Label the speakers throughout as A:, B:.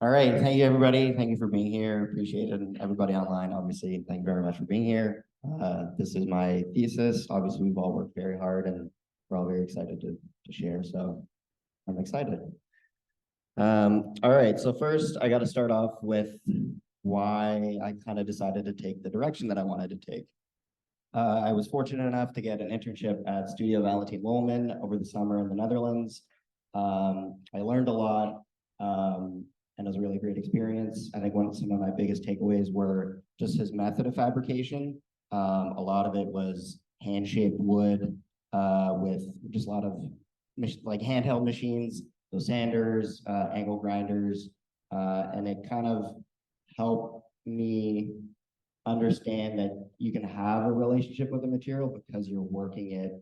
A: All right, thank you everybody. Thank you for being here. Appreciate it. And everybody online, obviously, thank you very much for being here. This is my thesis. Obviously, we've all worked very hard and we're all very excited to share. So I'm excited. All right, so first I got to start off with why I kind of decided to take the direction that I wanted to take. I was fortunate enough to get an internship at Studio Valentine Woolman over the summer in the Netherlands. I learned a lot, and it was a really great experience. I think some of my biggest takeaways were just his method of fabrication. A lot of it was hand-shaped wood with just a lot of like handheld machines, so sanders, angle grinders, and it kind of helped me understand that you can have a relationship with the material because you're working it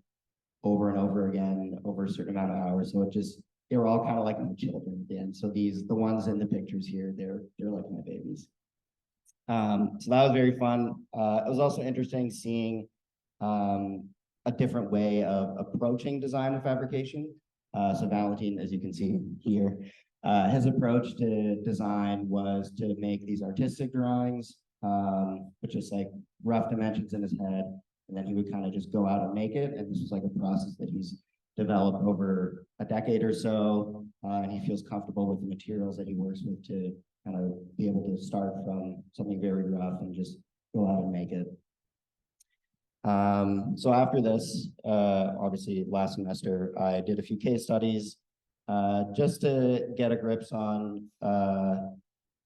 A: over and over again over a certain amount of hours. So they were all kind of like my children at the end. So the ones in the pictures here, they're like my babies. So that was very fun. It was also interesting seeing a different way of approaching design and fabrication. So Valentine, as you can see here, his approach to design was to make these artistic drawings, with just like rough dimensions in his head, and then he would kind of just go out and make it. And this was like a process that he's developed over a decade or so, and he feels comfortable with the materials that he works with to kind of be able to start from something very rough and just go out and make it. So after this, obviously last semester, I did a few case studies just to get a grips on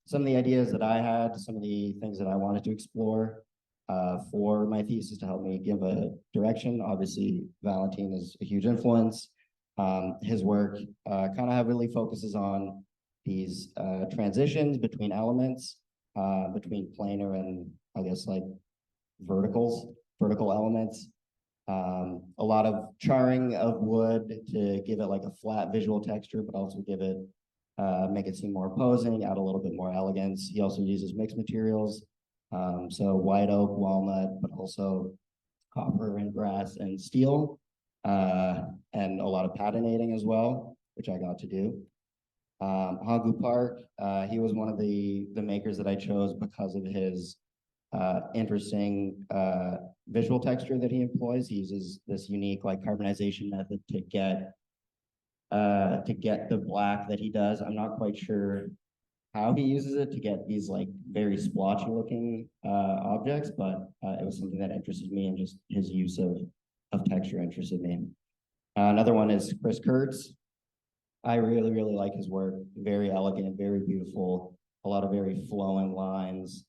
A: some of the ideas that I had, some of the things that I wanted to explore for my thesis to help me give a direction. Obviously, Valentine is a huge influence. His work kind of heavily focuses on these transitions between elements, between planar and I guess like vertical elements. A lot of charring of wood to give it like a flat visual texture, but also make it seem more opposing, add a little bit more elegance. He also uses mixed materials, so white oak, walnut, but also copper and brass and steel, and a lot of patinating as well, which I got to do. Hangu Park, he was one of the makers that I chose because of his interesting visual texture that he employs. He uses this unique like carbonization method to get the black that he does. I'm not quite sure how he uses it to get these like very splotchy looking objects, but it was something that interested me, and just his use of texture interested me. Another one is Chris Kurtz. I really, really like his work. Very elegant, very beautiful, a lot of very flowing lines.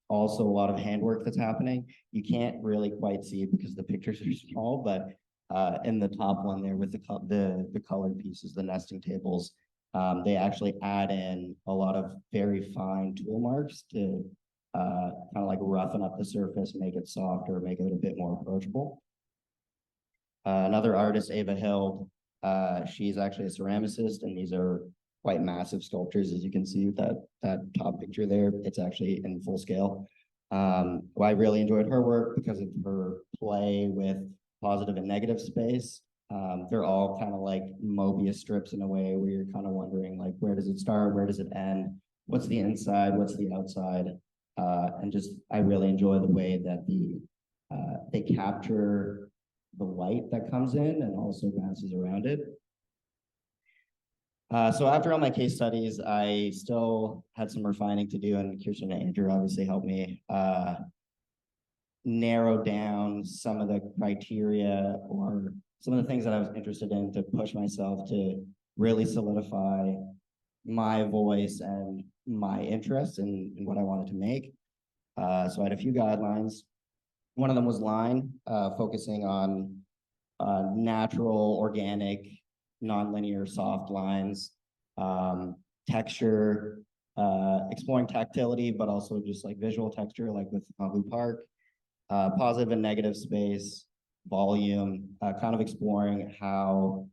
A: Also, a lot of handwork that's happening. You can't really quite see it because the pictures are small, but in the top one there with the colored pieces, the nesting tables, they actually add in a lot of very fine tool marks to kind of like roughen up the surface, make it softer, make it a bit more approachable. Another artist, Ava Hild, she's actually a ceramicist, and these are quite massive sculptures, as you can see with that top picture there. It's actually in full scale. I really enjoyed her work because of her play with positive and negative space. They're all kind of like Mobius strips in a way where you're kind of wondering like, where does it start? Where does it end? What's the inside? What's the outside? And just, I really enjoy the way that they capture the light that comes in and also bounces around it. So after all my case studies, I still had some refining to do, and Kirsten and Andrew obviously helped me narrow down some of the criteria or some of the things that I was interested in to push myself to really solidify my voice and my interest in what I wanted to make. So I had a few guidelines. One of them was line, focusing on natural, organic, nonlinear soft lines, texture, exploring tactility, but also just like visual texture, like with Haru Park, positive and negative space, volume, kind of exploring how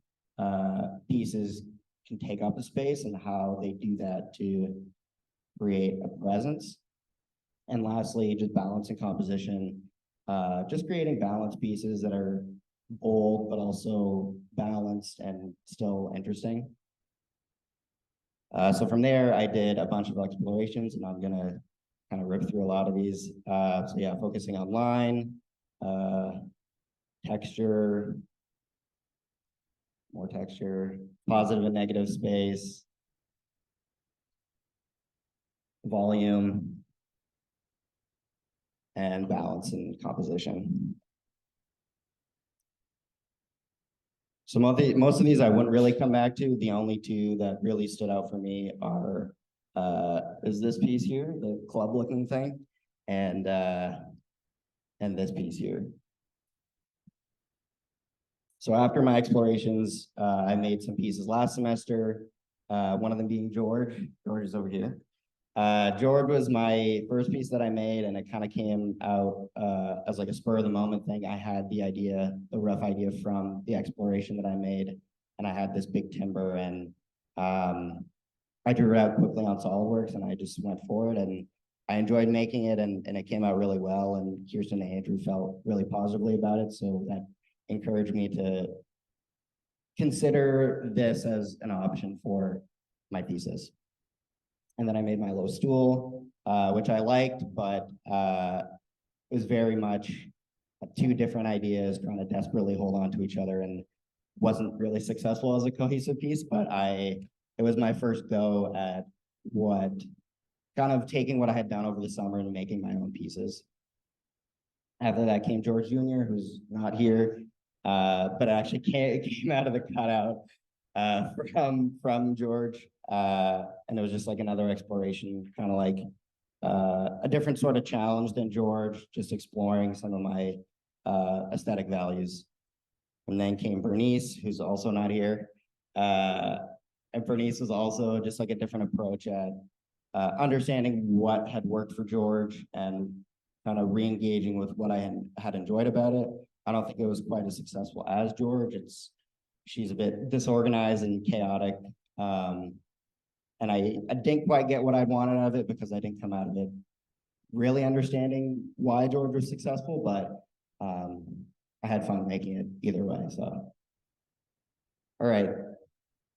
A: pieces can take up a space and how they do that to create a presence. And lastly, just balance and composition, just creating balanced pieces that are bold, but also balanced and still interesting. So from there, I did a bunch of explorations, and I'm gonna kind of rip through a lot of these. So yeah, focusing on line, uh, texture, more texture, positive and negative space, volume, and balance and composition. So most of these I wouldn't really come back to. The only two that really stood out for me are is this piece here, the club looking thing, and this piece here. So after my explorations, I made some pieces last semester. One of them being George. George is over here. George was my first piece that I made, and it kind of came out as like a spur of the moment thing. I had the rough idea from the exploration that I made, and I had this big timber, and I drew it out quickly on SolidWorks, and I just went for it, and I enjoyed making it, and it came out really well, and Kirsten and Andrew felt really positively about it, so that encouraged me to consider this as an option for my thesis. And then I made my low stool, which I liked, but it was very much two different ideas trying to desperately hold on to each other, and wasn't really successful as a cohesive piece, but it was my first go at kind of taking what I had done over the summer and making my own pieces. After that came George Jr., who's not here, but actually came out of the cutout from George. And it was just like another exploration, kind of like a different sort of challenge than George, just exploring some of my aesthetic values. And then came Bernice, who's also not here. And Bernice was also just like a different approach at understanding what had worked for George and kind of re-engaging with what I had enjoyed about it. I don't think it was quite as successful as George. She's a bit disorganized and chaotic. And I didn't quite get what I wanted out of it because I didn't come out of it really understanding why George was successful, but I had fun making it either way. So, all right,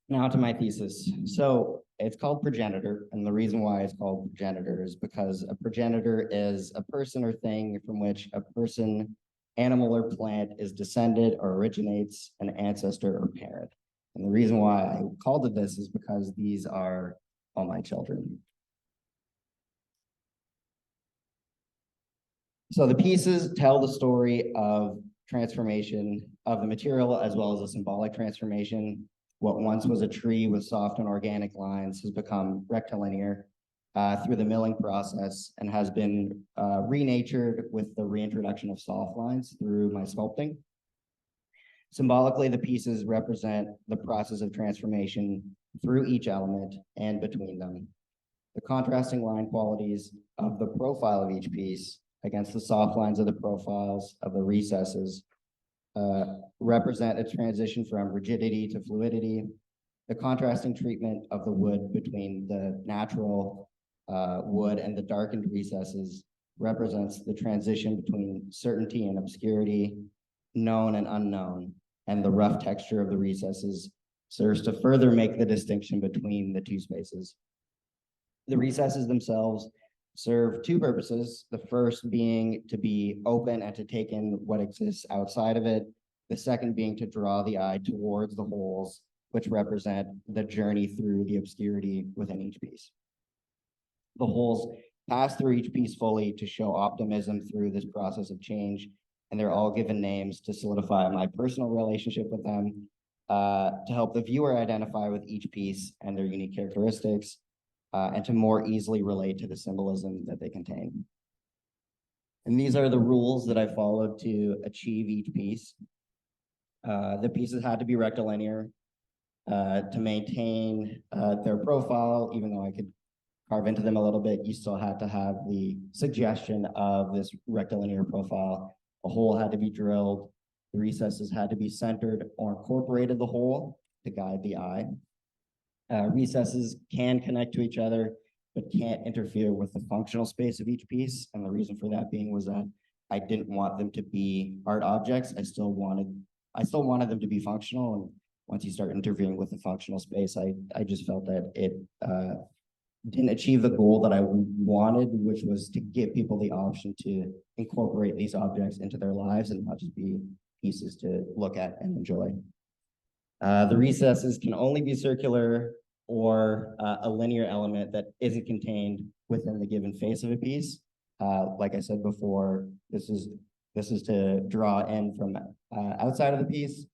A: now to my thesis. So it's called Progenitor, and the reason why it's called Progenitor is because a progenitor is a person or thing from which a person, animal, or plant is descended or originates, an ancestor or parent. And the reason why I called it this is because these are all my children. So the pieces tell the story of transformation of the material as well as a symbolic transformation. What once was a tree with soft and organic lines has become rectilinear through the milling process and has been renatured with the reintroduction of soft lines through my sculpting. Symbolically, the pieces represent the process of transformation through each element and between them. The contrasting line qualities of the profile of each piece against the soft lines of the profiles of the recesses represent a transition from rigidity to fluidity. The contrasting treatment of the wood between the natural wood and the darkened recesses represents the transition between certainty and obscurity, known and unknown, and the rough texture of the recesses serves to further make the distinction between the two spaces. The recesses themselves serve two purposes, the first being to be open and to take in what exists outside of it, the second being to draw the eye towards the holes, which represent the journey through the obscurity within each piece. The holes pass through each piece fully to show optimism through this process of change, and they're all given names to solidify my personal relationship with them, to help the viewer identify with each piece and their unique characteristics, and to more easily relate to the symbolism that they contain. And these are the rules that I followed to achieve each piece. The pieces had to be rectilinear to maintain their profile, even though I could carve into them a little bit, you still had to have the suggestion of this rectilinear profile. A hole had to be drilled. The recesses had to be centered or incorporated the hole to guide the eye. Recesses can connect to each other, but can't interfere with the functional space of each piece. And the reason for that being was that I didn't want them to be art objects. I still wanted them to be functional. once you start interfering with the functional space, I just felt that it didn't achieve the goal that I wanted, which was to give people the option to incorporate these objects into their lives and not just be pieces to look at and enjoy. The recesses can only be circular or a linear element that isn't contained within the given face of a piece. Like I said before, this is to draw in from outside of the piece.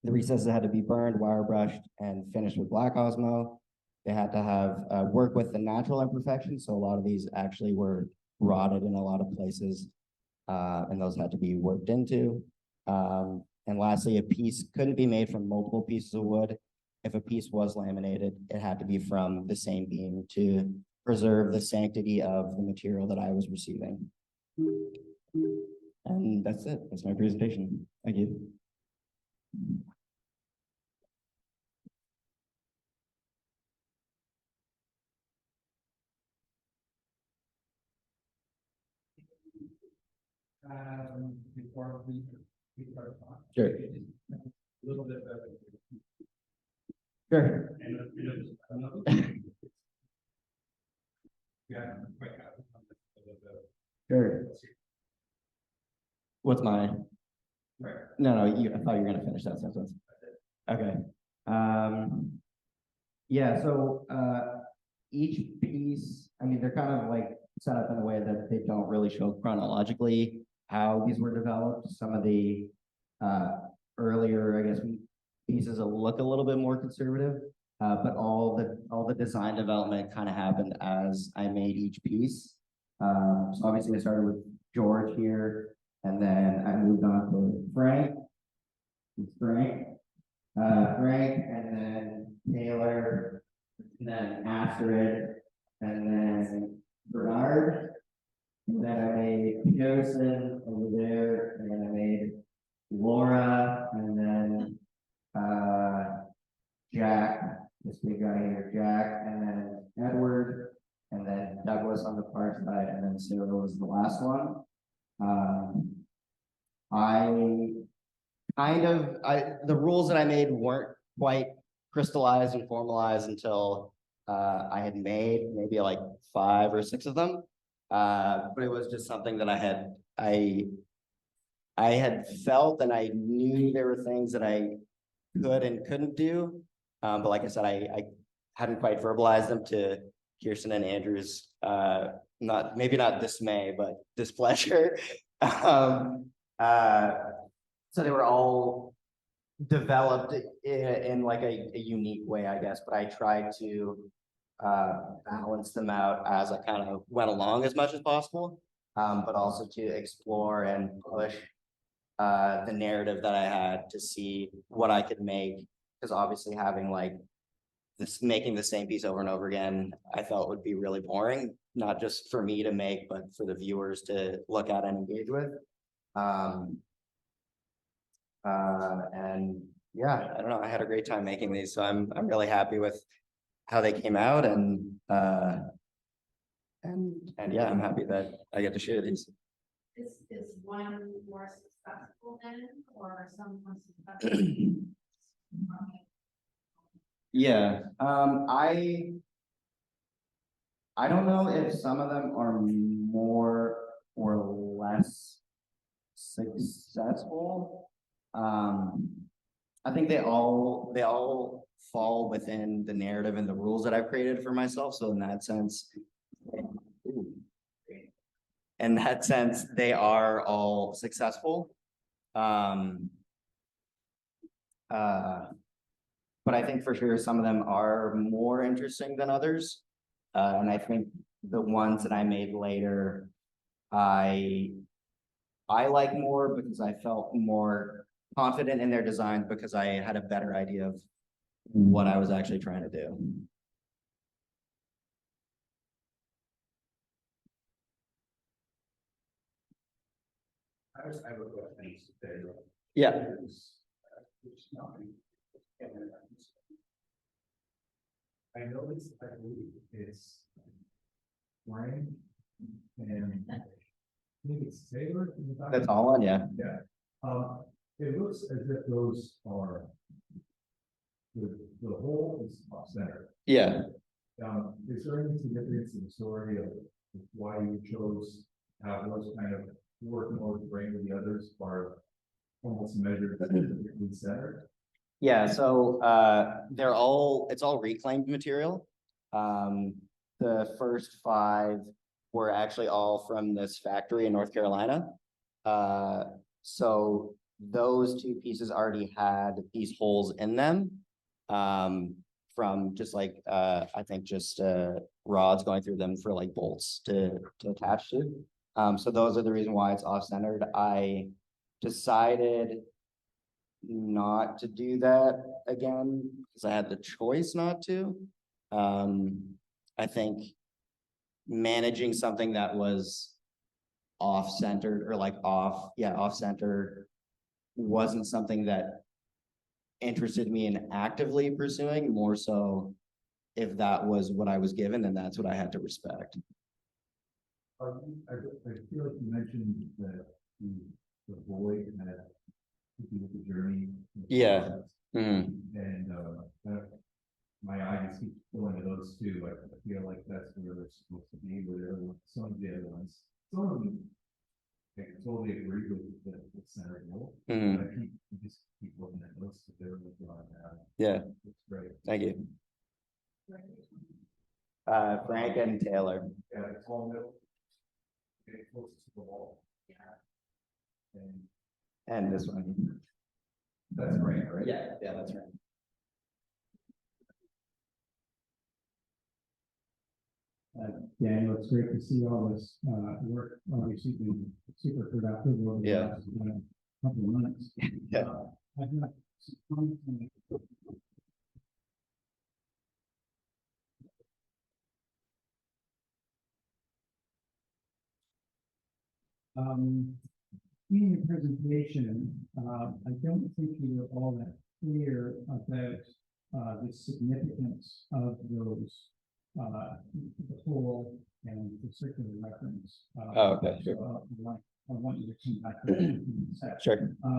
A: The recesses had to be burned, wire brushed, and finished with black Osmo. They had to have work with the natural imperfections. So a lot of these actually were rotted in a lot of places, and those had to be worked into. And lastly, a piece couldn't be made from multiple pieces of wood. If a piece was laminated, it had to be from the same beam to preserve the sanctity of the material that I was receiving. And that's it. That's my presentation. Thank you.
B: Before we start talking.
A: Sure.
B: A little bit better.
A: Sure.
B: And another. Yeah, quite happy.
A: Sure. What's mine?
B: Right.
A: No, I thought you were gonna finish that sentence. Okay. Yeah, so each piece, I mean, they're kind of like set up in a way that they don't really show chronologically how these were developed. Some of the earlier, I guess, pieces look a little bit more conservative, but all the design development kind of happened as I made each piece. So obviously I started with George here, and then I moved on to Frank, and then Taylor, and then Astrid, and then Bernard, and then I made Joseph over there, and then I made Laura, and then Jack, this big guy here, Jack, and then Edward, and then Douglas on the far side, and then Sarah was the last one. The rules that I made weren't quite crystallized and formalized until I had made maybe like 5 or 6 of them. But it was just something that I had felt, and I knew there were things that I could and couldn't do. But like I said, I hadn't quite verbalized them to Kirsten and Andrew's maybe not dismay, but displeasure. So they were all developed in like a unique way, I guess, but I tried to balance them out as I kind of went along as much as possible, but also to explore and push the narrative that I had to see what I could make, because obviously having like making the same piece over and over again, I felt would be really boring, not just for me to make, but for the viewers to look at and engage with. And yeah, I don't know, I had a great time making these, so I'm really happy with how they came out, and yeah, I'm happy that I get to share these.
C: Is one more successful than, or some more successful?
A: Yeah, I don't know if some of them are more or less successful. I think they all fall within the narrative and the rules that I've created for myself. So in that sense, they are all successful. But I think for sure some of them are more interesting than others. And I think the ones that I made later, I like more because I felt more confident in their design, because I had a better idea of what I was actually trying to do.
B: I have a question.
A: Yeah.
B: I noticed, I believe it's Frank and I think it's Taylor.
A: That's all on, yeah.
B: Yeah. It looks as if those are the whole is off center.
A: Yeah.
B: Is there any significance in the story of why you chose to have those kind of working over the brain with the others are almost measured in the center?
A: Yeah, so it's all reclaimed material. The first 5 were actually all from this factory in North Carolina. So those 2 pieces already had these holes in them. From just like I think just rods going through them for like bolts to attach to. So those are the reason why it's off-centered. I decided not to do that again because I had the choice not to. I think managing something that was off-centered or like off-center wasn't something that interested me in actively pursuing, more so if that was what I was given, then that's what I had to respect.
B: I feel like you mentioned that the void had to do with the journey.
A: Yeah. Mm-hmm.
B: And my eye just keeps going to those 2. I feel like that's where they're supposed to be, where some of the other ones, some of them, I totally agree with the center goal.
A: Mm-hmm.
B: But I just keep looking at those because they're really drawing out.
A: Yeah.
B: It's great.
A: Thank you. Frank and Taylor.
B: Yeah, it's all middle. Getting closest to the wall.
C: Yeah.
A: And this one.
B: That's right, right?
A: Yeah, that's right.
D: Daniel, it's great to see all this work. Obviously, been super productive over the last couple of months.
A: Yeah.
D: I've got some comments on it. In your presentation, I don't think you were all that clear about the significance of those, the whole and the circular reference.
A: Oh, okay, sure.
D: So, I want you to come back to that in a sec.
A: Sure.
D: I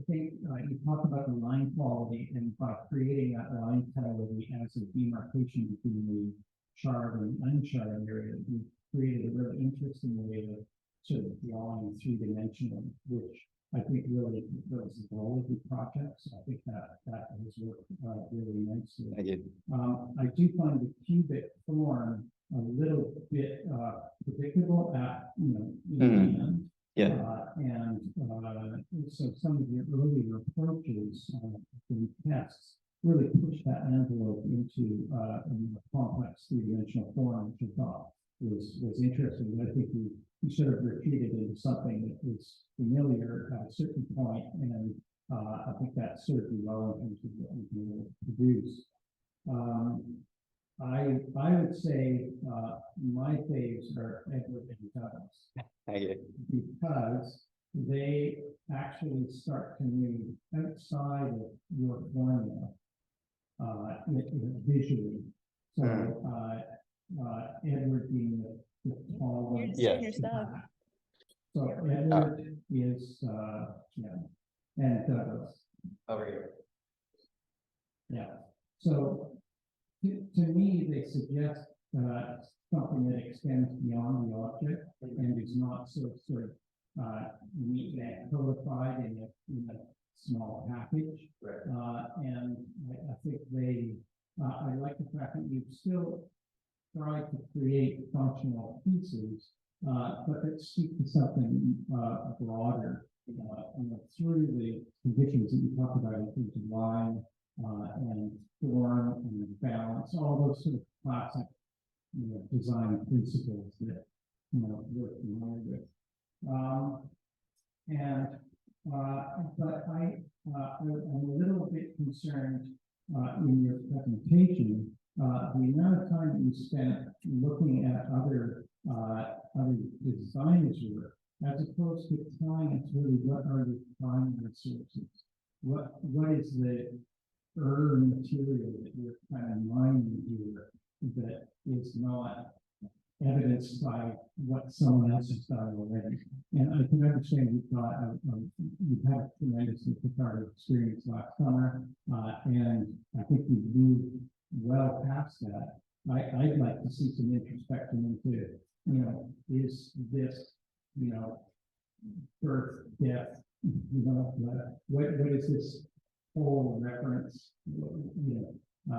D: think you talked about the line quality and by creating that line quality as a demarcation between the charred and uncharred area, you created a really interesting way of sort of drawing 3-dimensional, which I think really was the goal of the project. So I think that has worked really nicely.
A: Thank you.
D: I do find the cubic form a little bit predictable at in the end.
A: Yeah.
D: So some of your earlier approaches in tests really push that envelope into a more complex 3-dimensional form, which I thought was interesting. I think you sort of retreated into something that was familiar at a certain point, and I think that served you well in terms of what we can really produce. I would say my faves are Edward and Thistles.
A: Thank you.
D: Because they actually start to move outside of your formula visually. So Edward being the tall one.
A: Yeah.
D: So Edward is and Douglas.
A: Over here.
D: Yeah. So to me, they suggest something that extends beyond the object and is not sort of neatly codified in a small package.
A: Right.
D: And I think I like the fact that you've still tried to create functional pieces, but that speak to something broader. Through the conditions that you talk about in terms of line and form and balance, all those sort of classic design principles that we're familiar with. But I'm a little bit concerned in your presentation the amount of time that you spent looking at other designers' work, as opposed to trying to really what are the primary sources? What is the material that you're kind of mining here that is not evidenced by what someone else has done already. And I can understand you've had a tremendously cathartic experience last summer, and I think you've moved well past that. I'd like to see some introspection into, is this, birth, death, what is this whole reference? I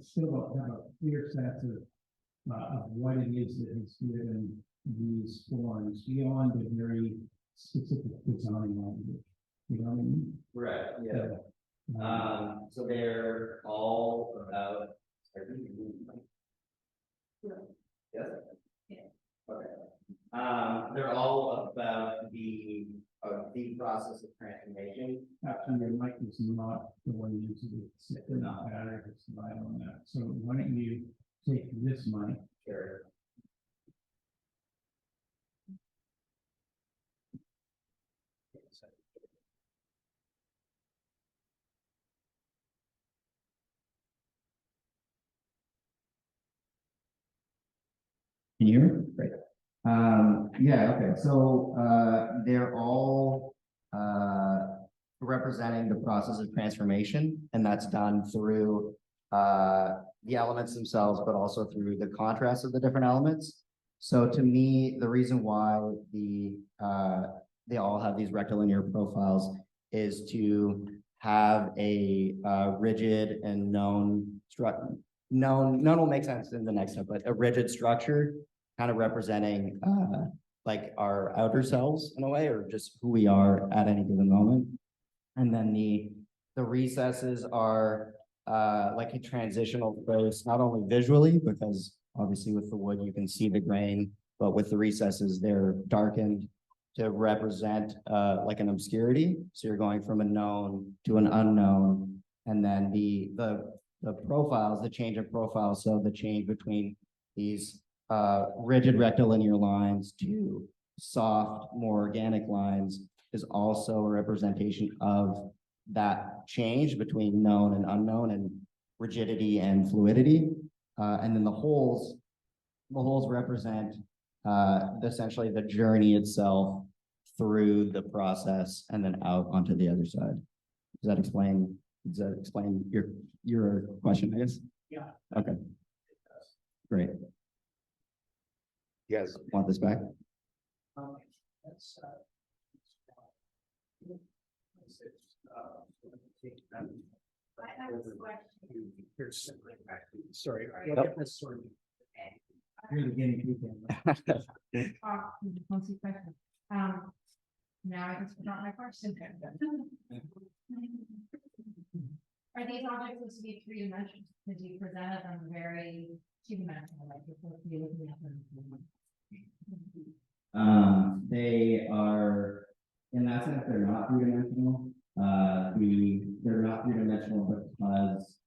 D: still don't have a clear sense of what it is that has given these forms beyond a very specific design language. You know what I mean?
A: Right,
D: Yeah.
A: so they're all about. Yes?
C: Yeah.
A: Okay. They're all about the process of transformation.
D: Actually, your mic is not the one you use it. They're not battery, it's light on that. So why don't you take this mic?
A: Sure. Can you hear me? Great. Yeah, okay, so, they're all, representing the process of transformation, and that's done through, the elements themselves, but also through the contrast of the different elements. So to me, the reason why they all have these rectilinear profiles is to have a, rigid and known structure. Known will make sense in the next step, but a rigid structure kind of representing like our outer selves in a way, or just who we are at any given moment. And then the recesses are like a transitional space, not only visually, because obviously with the wood you can see the grain, but with the recesses they're darkened to represent like an obscurity. So you're going from a known to an unknown, and then the profiles, the change of profiles, so the change between these rigid rectilinear lines to soft, more organic lines is also a representation of that change between known and unknown, and rigidity and fluidity. And then the holes represent essentially the journey itself through the process and then out onto the other side. Does that explain your question, I guess?
D: Yeah.
A: Okay. Great. You guys want this back?
D: That's
C: I have a question.
D: sorry.
A: Nope.
D: That's sort of
C: Okay.
D: really getting people.
C: One quick question. Now I just forgot my question. Are these objects supposed to be three-dimensional? Because you presented them very two-dimensional, like you're supposed to be looking at them.
A: They are, in that sense, they're not three-dimensional. They're not three-dimensional because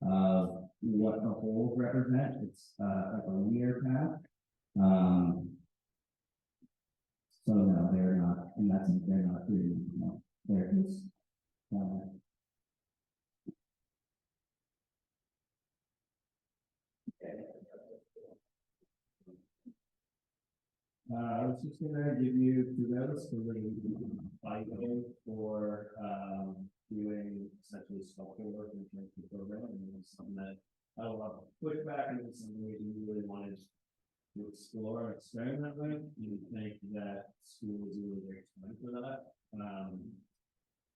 A: of what the holes represent. It's like a linear path. So no, they're not, in that sense, they're not three-dimensional. They're just
B: I was just gonna give you kudos for fighting for doing essentially sculpture work in terms of the program, and it was something that I love pushback, and it's something we really wanted to explore and experiment with. You think that school is really great time for that.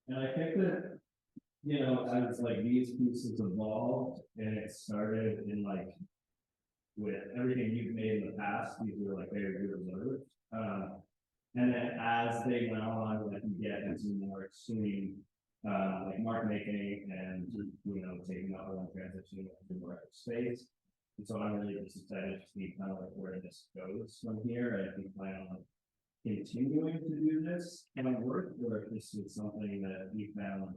B: And I think that, as like these pieces evolved and it started in like with everything you've made in the past, these were like very reserved. And then as they went on, like you get into more extreme, like mark making and, taking up one transition into more space. And so I'm really just excited to see kind of like where this goes from here. I think plan on continuing to do this kind of work, or if this is something that you found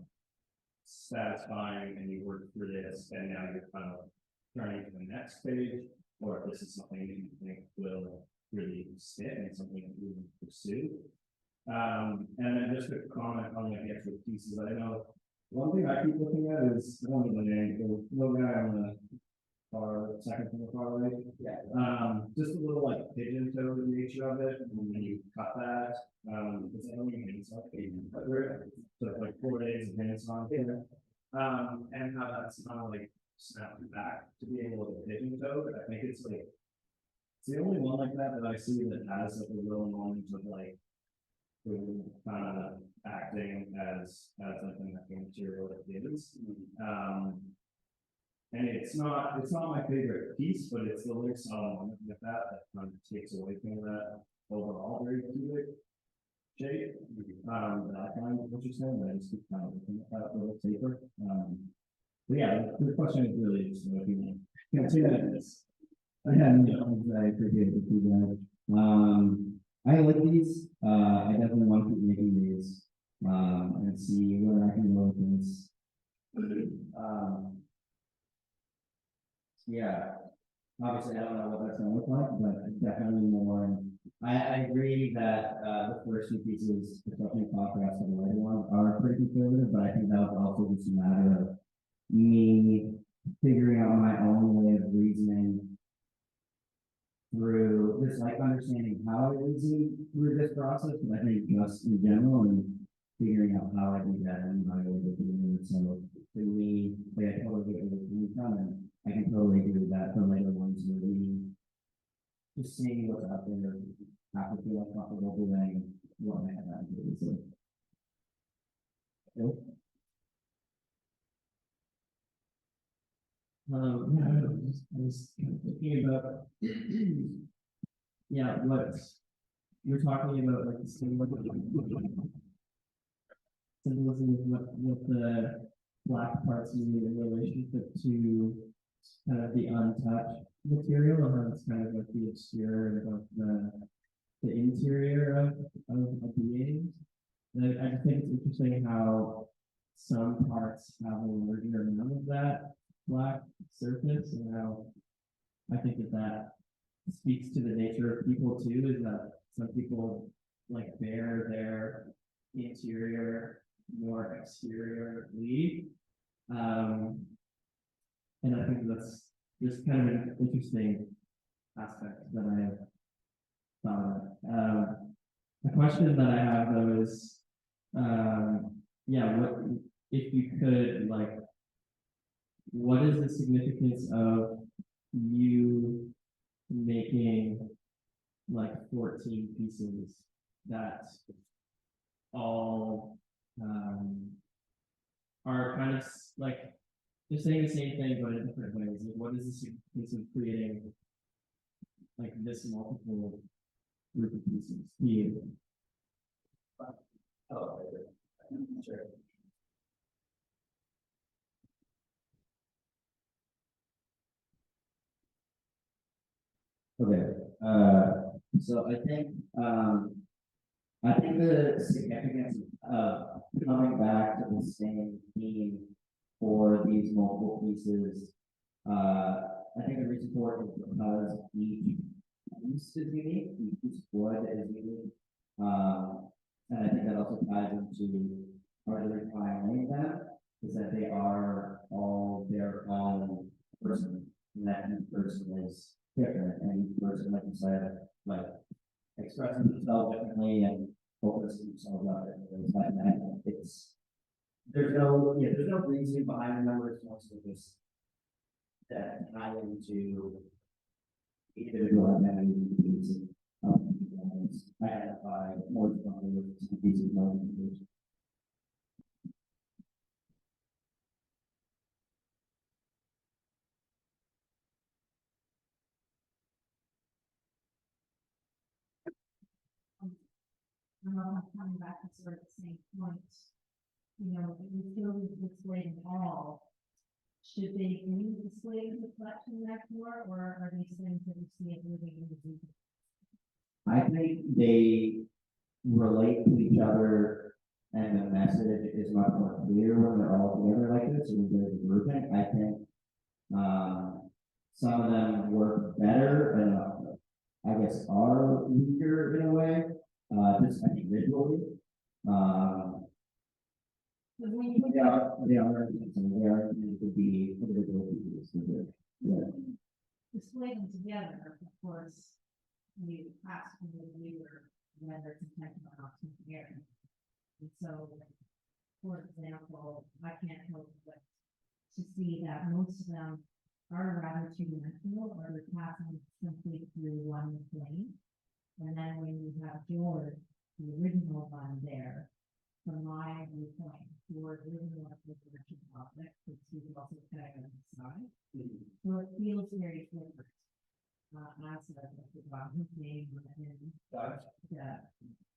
B: satisfying and you worked through this and now you're kind of turning to the next page, or if this is something that you think will really stick and something that you will pursue. And then just a comment on like the actual pieces. I know one thing I keep looking at is one of the names, the little guy on second from the far right.
A: Yeah.
B: Just a little like pigeon toe nature of it, when you cut that, it's only hands on, so it's like 4 days of hands on here. And how that's not like snapped back to be able to pigeon toe, I think it's like, it's the only one like that I see that has like a real moment of like, acting as like the material it is. And it's not my favorite piece, but it's the lyrics on with that kind of takes away from that overall very cubic shape. That I find interesting, and I just keep kind of looking at that little taper. But yeah, the question is really just if you want to continue this.
E: I appreciate the feedback. I like these. I definitely want to keep making these. And see where I can go with this. Yeah, obviously, I don't know what that's gonna look like, but definitely more. I agree that the first two pieces, especially in contrast to the later ones, are pretty conservative, but I think that was also just a matter of me figuring out my own way of reasoning through this, like understanding how I reason through this process, but I think just in general and figuring out how I do that and my way of doing it. So for me, like I totally get where you're coming from, and I can totally agree with that. For later ones, where we just seeing what's out there, have to feel comfortable doing what I have to do. So. Yep.
D: Yeah, I was kind of thinking about, yeah, what you're talking about, like the symbolism of what the black parts mean in relationship to kind of the untouched material, and how it's kind of like the exterior of the interior of beings. And I just think it's interesting how some parts have a larger amount of that black surface, and how I think that speaks to the nature of people too, is that some people like bear their interior more exteriorly. And I think that's just kind of an interesting aspect that I thought of. The question that I have though is, yeah, what if you could, like, what is the significance of you making like 14 pieces that all are kind of like they're saying the same thing but in different ways? Like, what is the significance of creating like this multiple group of pieces?
A: Oh, sure.
E: Okay. So I think the significance of coming back to the same theme for these multiple pieces, I think the reason for it is because each piece is unique, each piece of wood is unique. And I think that also ties into part of the reason why I named that is that they are all their own person, and that each person is different, and each person, like you said, like expressing themselves differently and focusing themselves on different ways. And it's there's no reason behind the numbers. Most of this that tie into individual identities. Identify more strongly with pieces of knowledge.
C: Coming back to sort of the same point, you know, utilities displayed in all. Should they be displayed in the collection next door, or are these things that we see it moving into?
E: I think they relate to each other, and the message is much more clear when they're all together like this, and there's a grouping. I think some of them work better, and I guess are weaker in a way, just I think visually. They are intended to be individual pieces.
C: display them together, of course, you ask the viewer whether it's intentional or not to compare. And so, for example, I can't help but to see that most of them are rather two-dimensional, or they're passing simply through one plane. And then when you have George, the original one there, from my viewpoint, George original resurrection object, which is also kind of on the side. So it feels very different. As his name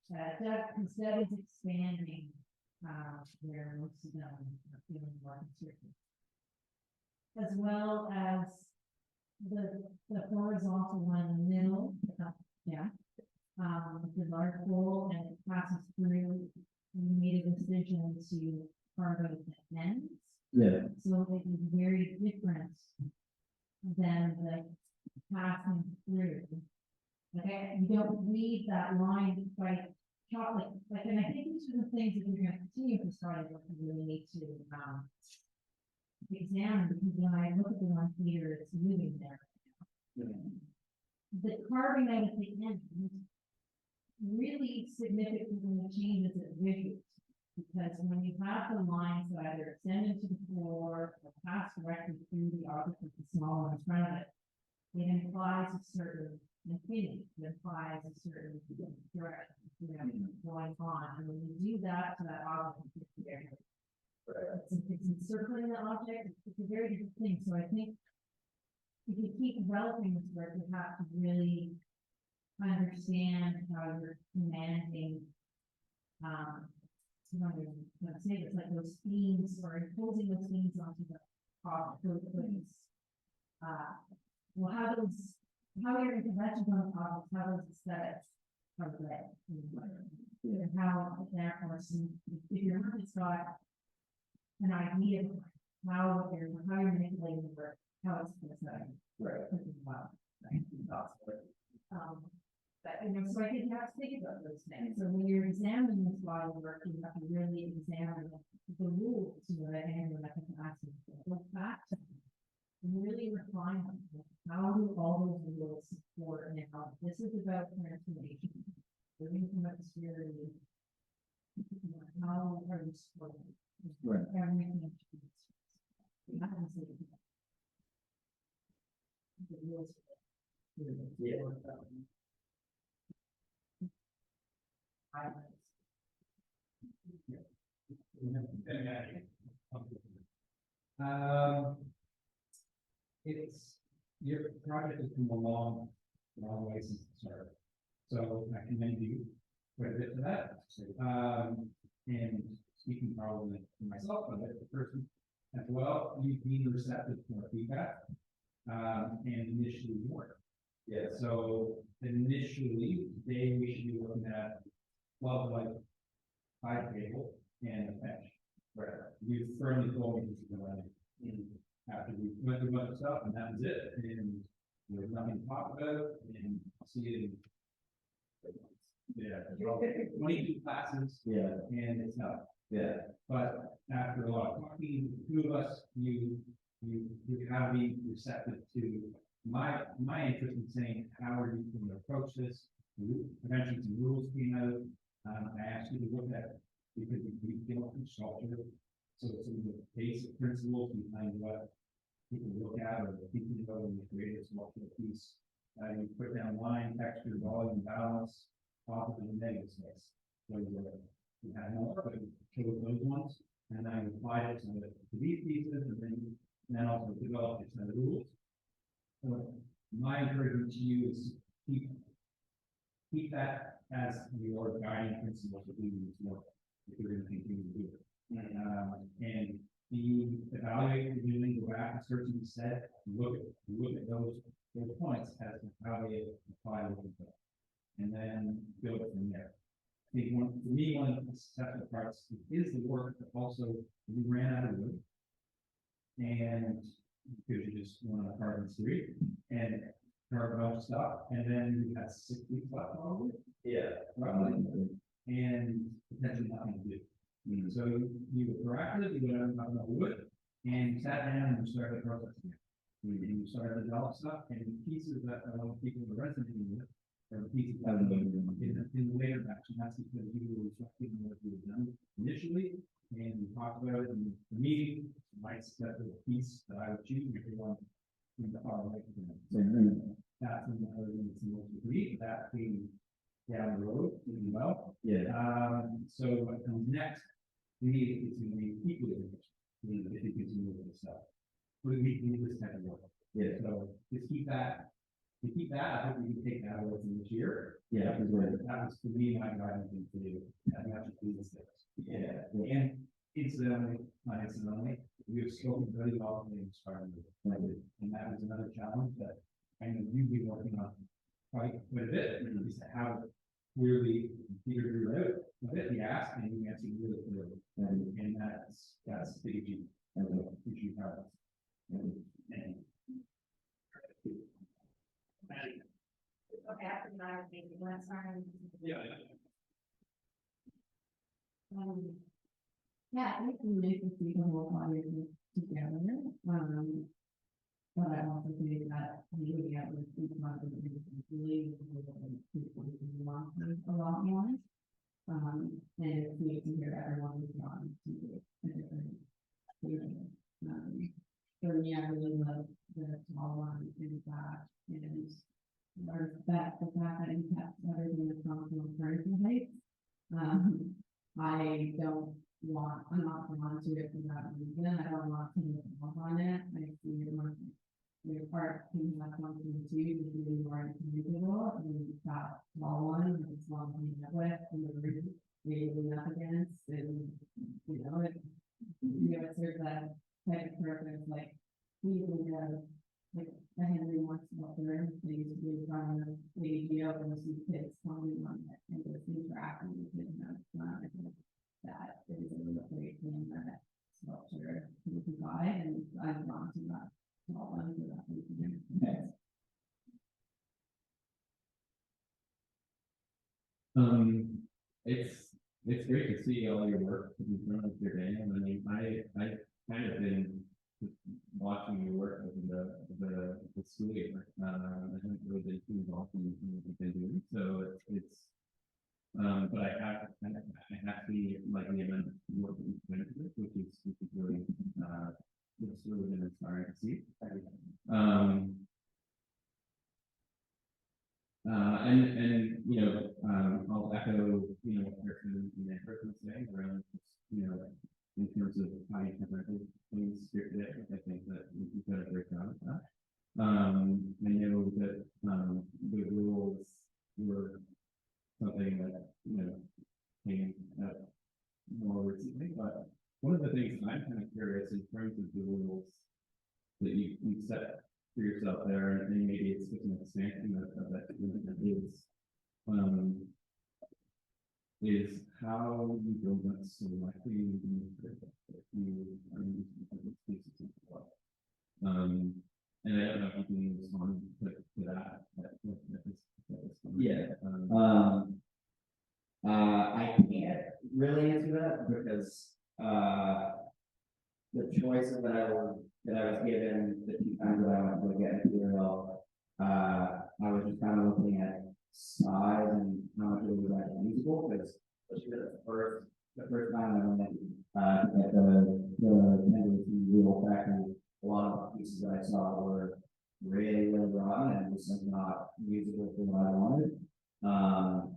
C: and instead of expanding, where most of them are feeling more uncertain. As well as the horizontal one in the middle, the large hole, and it passes through. We made a decision to carve out the ends.
E: Yeah.
C: So it is very different than the passing through. Okay, you don't read that line quite chocolate, and I think these are the things that you're going to continue to study, what you really need to examine, because when I look at the one here, it's moving there. The carving out at the end really significantly changes it visually, because when you have the lines that either extend into the floor or pass directly through the object with the small one in front of it, it implies a certain infinity, it implies a certain direction, going on. And when you do that to that object, it's encircling the object, it's a very different thing. So I think if you keep developing this work, you have to really understand how you're commanding, say it's like those themes, or imposing those themes onto the object, well, how your interventions on the objects, how those aesthetics are read, and how therefore, if your work has got an idea of how you're manipulating the work, how it's presented, right? But so I think you have to think about those things. So when you're examining this body of work, you have to really examine the rules, that I handle that can actually go back to them and really refine them. How do all those rules support and how this is about transformation, living from obscurity, how are you supporting everything? You have to say the rules.
D: It's, your project has come a long way since the start. So I commend you quite a bit for that. And speaking probably for myself, but the person as well, you've been receptive to our feedback, and initially work. Yeah. So initially, today we should be looking at, well, like 5 table and a bench. Right. You firmly told me this is going to after we went through a bunch of stuff, and that was it. And there's nothing to talk about, and see it in 22 classes. Yeah. And it's not. Yeah. But after a lot of talking, the 2 of us, you have been receptive to my interest in saying, how are you going to approach this? Eventually some rules came out. I asked you to look at, because we built a sculpture, so some of the basic principles behind what people look at or thinking about when you create a sculptural piece. You put down line, texture, volume, balance, positive and negative space. So we had more, but we chose those ones, and then I applied it to these pieces, and then also developed a set of rules. So my encouragement to you is keep that as your guiding principle to do this work if you're going to continue to do it. And you evaluate what you're doing, go back and search and said, look at those points as to how they apply to it, and then build it from there. I think for me, one of the successful parts is the work, but also we ran out of wood, and because you just went on a carbon street and carved a bunch of stuff, and then we had 6 weeks left probably. Yeah, roughly, and potentially nothing to do. So you were proactive, you went out and got wood, and you sat down and you started the process again.
B: And you start to develop stuff, and the pieces that I want people to resonate with are the pieces that in the later batch, and that's because you were reflecting on what you had done initially, and we talked about it in the meeting, might set the piece that I would choose if you want in the far right. That's when the other thing that's most agree, that came down the road, as well.
E: Yeah.
B: So what comes next, we need is to be equally rich, if you continue with this stuff. We need this kind of work.
E: Yeah.
B: So just keep that, to keep that, I hope we can take that away from this year.
E: Yeah.
B: That was for me, my guiding thing to do, having to do this steps.
E: Yeah.
B: And incidentally, not incidentally, we have spoken very well from the starting with it. And that was another challenge that I know you've been working on quite a bit, is to have clearly Peter drew out a bit, he asked, and you answered really clearly. And that's the issue, issue have.
C: Okay, after that, maybe let's start.
B: Yeah.
C: Yeah, I think we make the see the whole project together. But I also think that maybe I would think about the really a lot more. And it's neat to hear everyone is on to a different feeling. For me, I really love the small one in that, and I respect the fact that you kept everything that's not from alternative heights. I don't want, I'm not drawn to it for that reason. I don't want to make off on it. I see it more, your part can have something to do to be more intangible, and that small one, it's long to meet up with, and the room, maybe up against, and it serves that type of purpose, like, we even have, like, the Henry wants to help her, they used to be in front of the ADO, and see kids coming on it, and just interacting with it, and that's not, I think that is a really great thing that sculpture can provide, and I'm drawn to that small one for that reason.
B: It's great to see all your work you've done with your day. I mean, I kind of been watching your work over the school year. I haven't really been too involved in what you've been doing, so it's but I have to like the amount of work that you've been doing, which is really it's really been inspiring to see. And I'll echo what Kirsten and Kirsten was saying around in terms of how you present things here today. I think that you've done a great job of that. I know that the rules were something that came up more recently, but one of the things I'm kind of curious in terms of the rules that you set for yourself there, and maybe it's just an expansion of that is how you build that selecting and I don't know if you can respond to that.
E: Yeah. I can't really answer that because the choices that I was given the two times that I went to get material, I was just kind of looking at size and how much it was actually usable, because especially the first time I went to get the real factory, a lot of the pieces that I saw were really rotten and just not usable for what I wanted.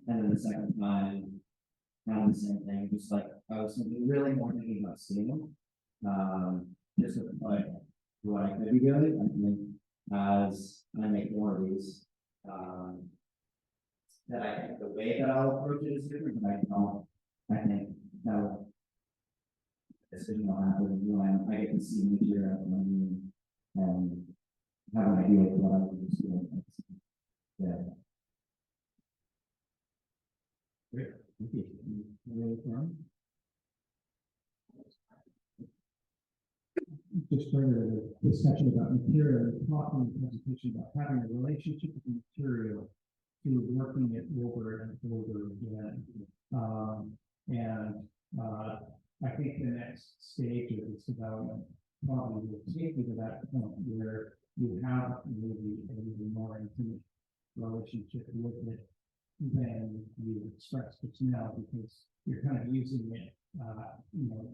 E: And then the second time, kind of the same thing, just like I was really more thinking about seeing just like what I could be doing. I think as I make more of these, that I think the way that I'll approach it is different, but I think that decision will happen when I get to see material and have an idea of what I want to do. Yeah.
B: Great. Thank you.
D: Just further discussion about material, talking in the presentation about having a relationship with the material to working it over and over again. I think the next stage of this development probably will take me to that point where you have maybe a more intimate relationship with it than you express it now, because you're kind of using it,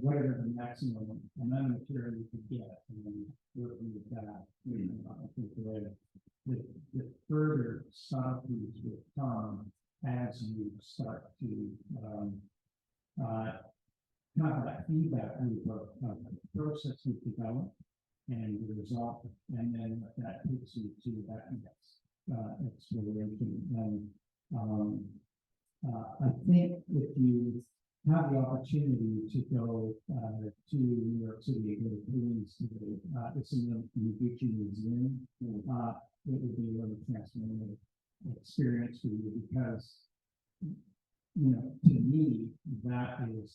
D: whatever the maximum amount of material you could get, and then working with that. I think the further subtleties with time as you start to have that feedback loop of the process you've developed and the result, and then that takes you to that next exploration. And I think if you have the opportunity to go to New York City, go to Queens, to it's in the Medici Museum, it would be a really transformative experience for you, because to me, that is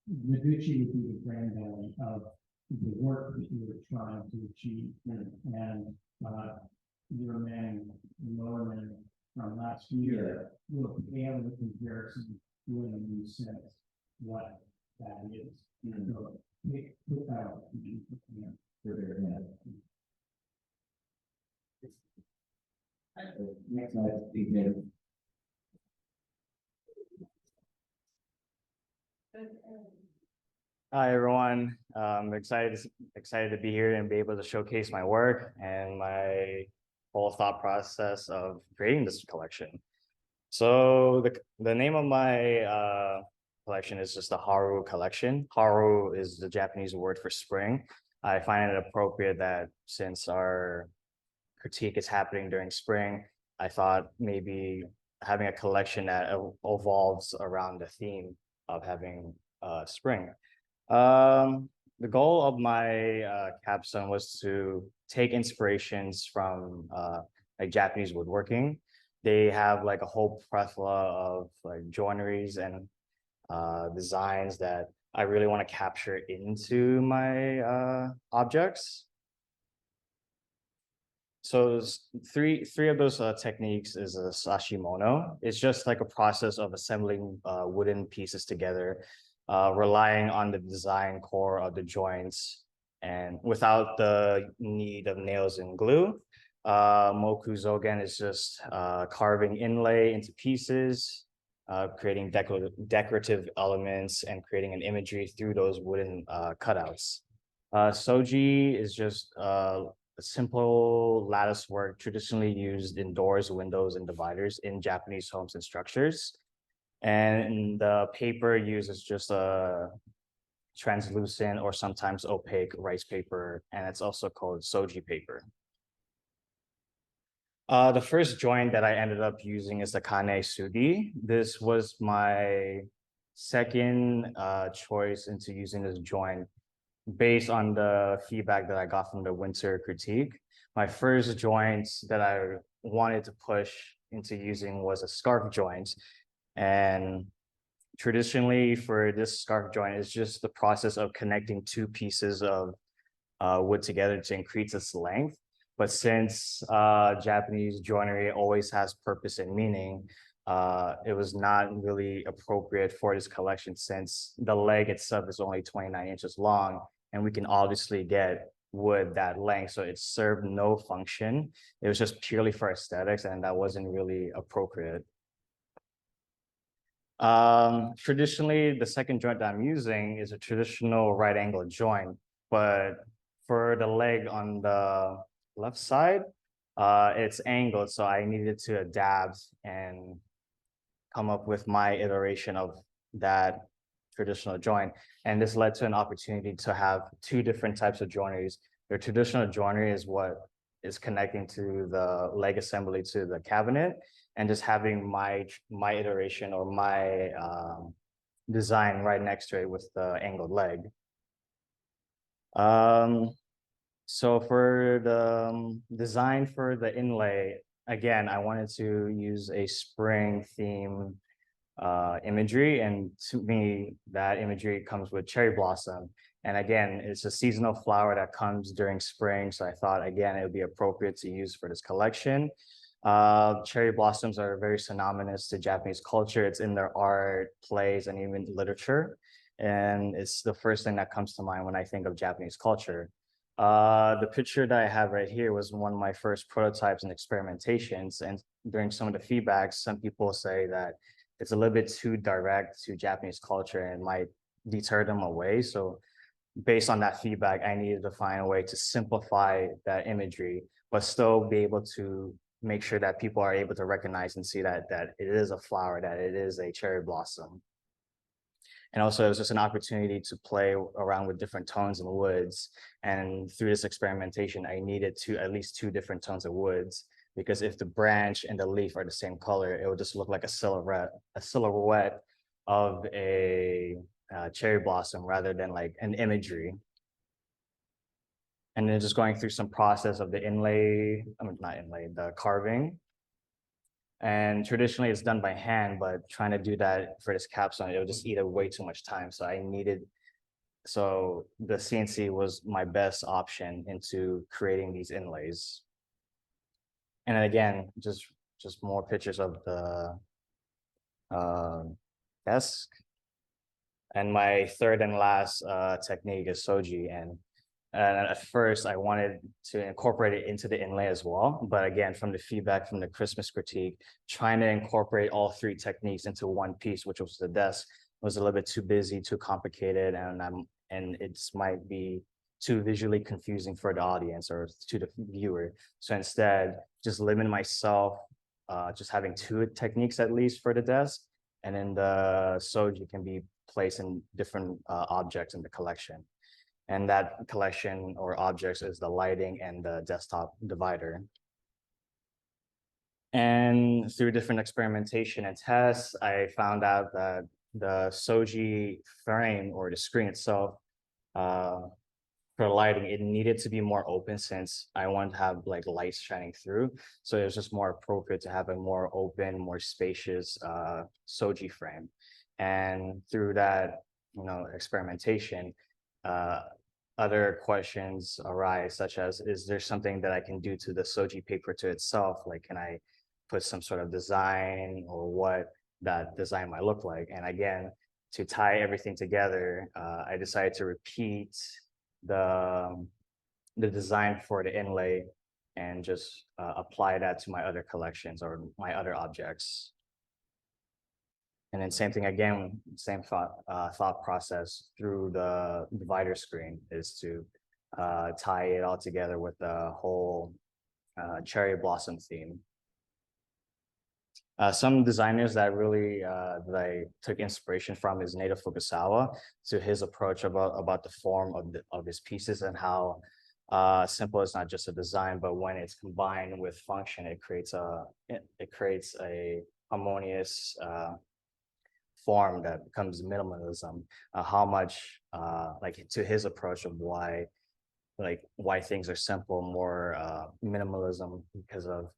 D: Medici would be the granddaddy of the work that you were trying to achieve, and your man, Norman, from last year will pale in comparison when you said what that is. So put that out.
E: Next slide, please.
F: Hi everyone. I'm excited to be here and be able to showcase my work and my whole thought process of creating this collection. So the name of my collection is just the Haru collection. Haru is the Japanese word for spring. I find it appropriate that since our critique is happening during spring, I thought maybe having a collection that evolves around the theme of having spring. The goal of my capstone was to take inspirations from like Japanese woodworking. They have like a whole plethora of like joineries and designs that I really want to capture into my objects. So three of those techniques is a sashimono. It's just like a process of assembling wooden pieces together, relying on the design core of the joints and without the need of nails and glue. Moku Zogen is just carving inlay into pieces, creating decorative elements and creating an imagery through those wooden cutouts. Soji is just simple lattice work traditionally used in doors, windows, and dividers in Japanese homes and structures. And the paper uses just a translucent or sometimes opaque rice paper, and it's also called soji paper. The first joint that I ended up using is the Kane Sugi. This was my second choice into using this joint based on the feedback that I got from the winter critique. My first joint that I wanted to push into using was a scarf joint. And traditionally for this scarf joint, it's just the process of connecting two pieces of wood together to increase its length. But since Japanese joinery always has purpose and meaning, it was not really appropriate for this collection since the leg itself is only 29 inches long, and we can obviously get wood that length, so it served no function. It was just purely for aesthetics, and that wasn't really appropriate. Traditionally, the second joint that I'm using is a traditional right angle joint, but for the leg on the left side, it's angled, so I needed to adapt and come up with my iteration of that traditional joint. And this led to an opportunity to have two different types of joineries. The traditional joinery is what is connecting to the leg assembly to the cabinet, and just having my iteration or my design right next to it with the angled leg. So for the design for the inlay, again, I wanted to use a spring theme imagery, and to me, that imagery comes with cherry blossom. And again, it's a seasonal flower that comes during spring, so I thought, again, it would be appropriate to use for this collection. Cherry blossoms are very synonymous to Japanese culture. It's in their art, plays, and even literature. And it's the first thing that comes to mind when I think of Japanese culture. The picture that I have right here was one of my first prototypes and experimentations. And during some of the feedbacks, some people say that it's a little bit too direct to Japanese culture and might deter them away. So based on that feedback, I needed to find a way to simplify that imagery, but still be able to make sure that people are able to recognize and see that it is a flower, that it is a cherry blossom. And also it was just an opportunity to play around with different tones and woods. And through this experimentation, I needed at least two different tones of woods, because if the branch and the leaf are the same color, it would just look like a silhouette of a cherry blossom rather than like an imagery. And then just going through some process of the inlay, I mean, not inlay, the carving. And traditionally it's done by hand, but trying to do that for this capstone, it would just eat way too much time. So the CNC was my best option into creating these inlays. And then again, just more pictures of the desk. And my third and last technique is soji. And at first I wanted to incorporate it into the inlay as well. But again, from the feedback from the Christmas critique, trying to incorporate all three techniques into one piece, which was the desk, was a little bit too busy, too complicated, and it might be too visually confusing for the audience or to the viewer. So instead, just limit myself, just having two techniques at least for the desk, and then the soji can be placed in different objects in the collection. And that collection or objects is the lighting and the desktop divider. And through different experimentation and tests, I found out that the soji frame or the screen itself, for lighting, it needed to be more open since I wanted to have like lights shining through. So it was just more appropriate to have a more open, more spacious soji frame. And through that, experimentation, other questions arise, such as, is there something that I can do to the soji paper to itself? Like, can I put some sort of design, or what that design might look like? And again, to tie everything together, I decided to repeat the design for the inlay and just apply that to my other collections or my other objects. And then same thing again, same thought process through the divider screen is to tie it all together with the whole cherry blossom theme. Some designers that really that I took inspiration from is Nato Fukasawa, to his approach about the form of his pieces, and how simple is not just a design, but when it's combined with function, it creates a harmonious form that becomes minimalism. How much like to his approach of why things are simple, more minimalism, because of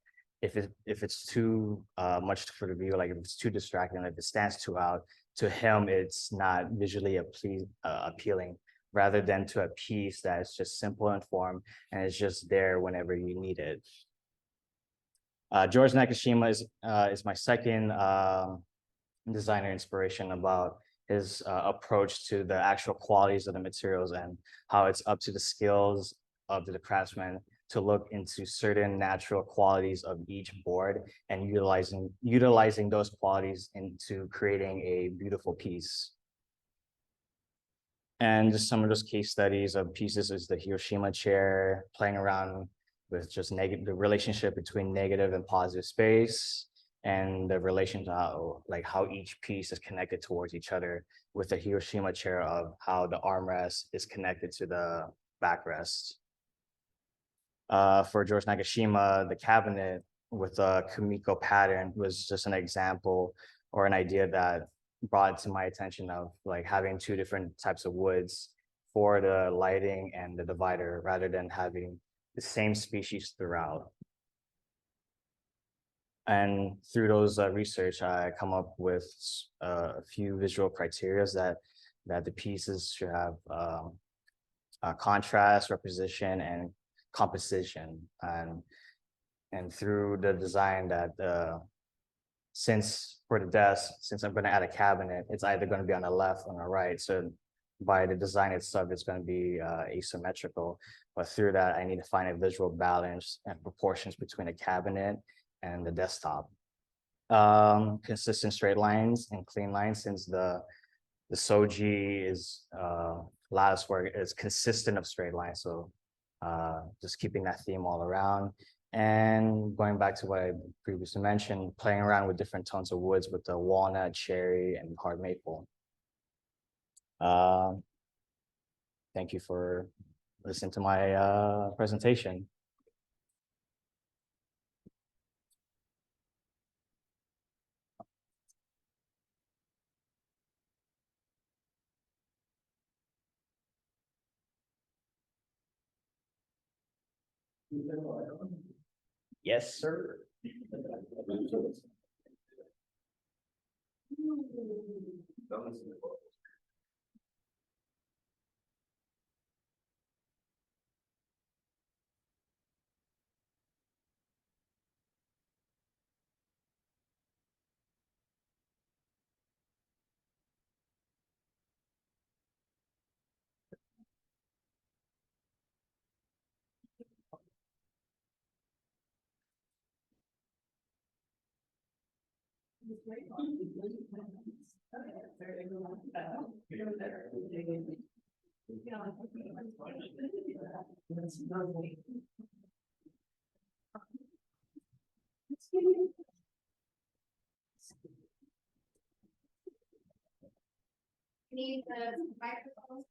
F: if it's too much for the viewer, like if it's too distracting, if it stands too out, to him it's not visually appealing, rather than to a piece that is just simple in form and it's just there whenever you need it. George Nakashima is my second designer inspiration, about his approach to the actual qualities of the materials and how it's up to the skills of the craftsman to look into certain natural qualities of each board and utilizing those qualities into creating a beautiful piece. And just some of those case studies of pieces is the Hiroshima chair, playing around with just the relationship between negative and positive space, and the relation to how each piece is connected towards each other, with the Hiroshima chair of how the armrest is connected to the backrest. For George Nakashima, the cabinet with a Kumiko pattern was just an example or an idea that brought to my attention of like having two different types of woods for the lighting and the divider, rather than having the same species throughout. And through those research, I come up with a few visual criteria that the pieces should have contrast, representation, and composition. And through the design that since for the desk, since I'm going to add a cabinet, it's either going to be on the left or on the right. So by the design itself, it's going to be asymmetrical. But through that, I need to find a visual balance and proportions between the cabinet and the desktop. Consistent straight lines and clean lines, since the Soji is lattice work is consistent of straight lines. So just keeping that theme all around. And going back to what I previously mentioned, playing around with different tones of woods with the walnut, cherry, and hard maple. Thank you for listening to my presentation. Yes, sir.
C: Need the microphone.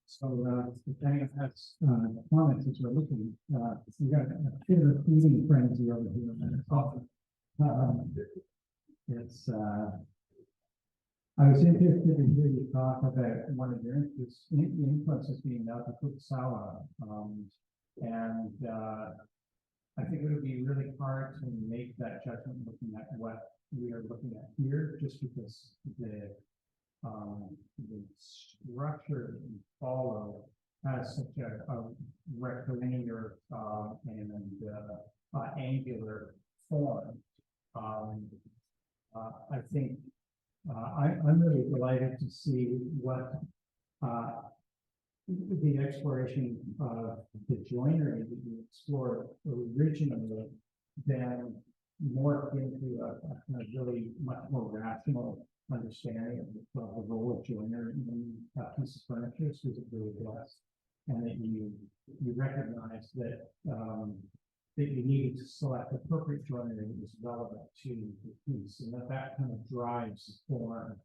D: So, if anyone has, comments as we're looking, we got a bit of a feeding frenzy over here, and it's awesome. It's, I was interested to hear you talk about one of your influences being out of Fukusawa. And I think it would be really hard to make that judgment looking at what we are looking at here, just because the structure that you follow has such a rectilinear and angular form. I think I'm really delighted to see what the exploration of the joinery that you explored originally then morphed into a kind of really much more rational understanding of the role of joinery in a piece of furniture, so it's really blessed, and that you recognize that that you needed to select appropriate joinery that was relevant to the piece, and that kind of drives the form.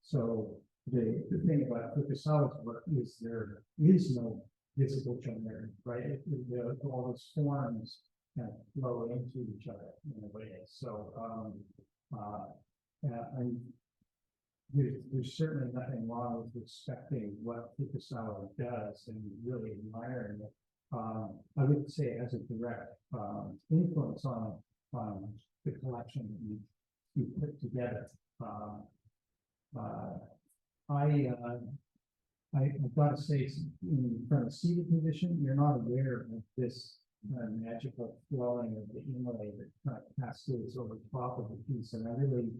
D: So the thing about Fukusawa's work is there is no visible joinery, right? All those forms kind of flow into each other in a way. So and there's certainly nothing wrong with respecting what Fukusawa does and really admiring it. I wouldn't say it has a direct influence on the collection that you put together. I've got to say, from a seated position, you're not aware of this magical flowing of the inlay that kind of cascades over top of the piece. And I really,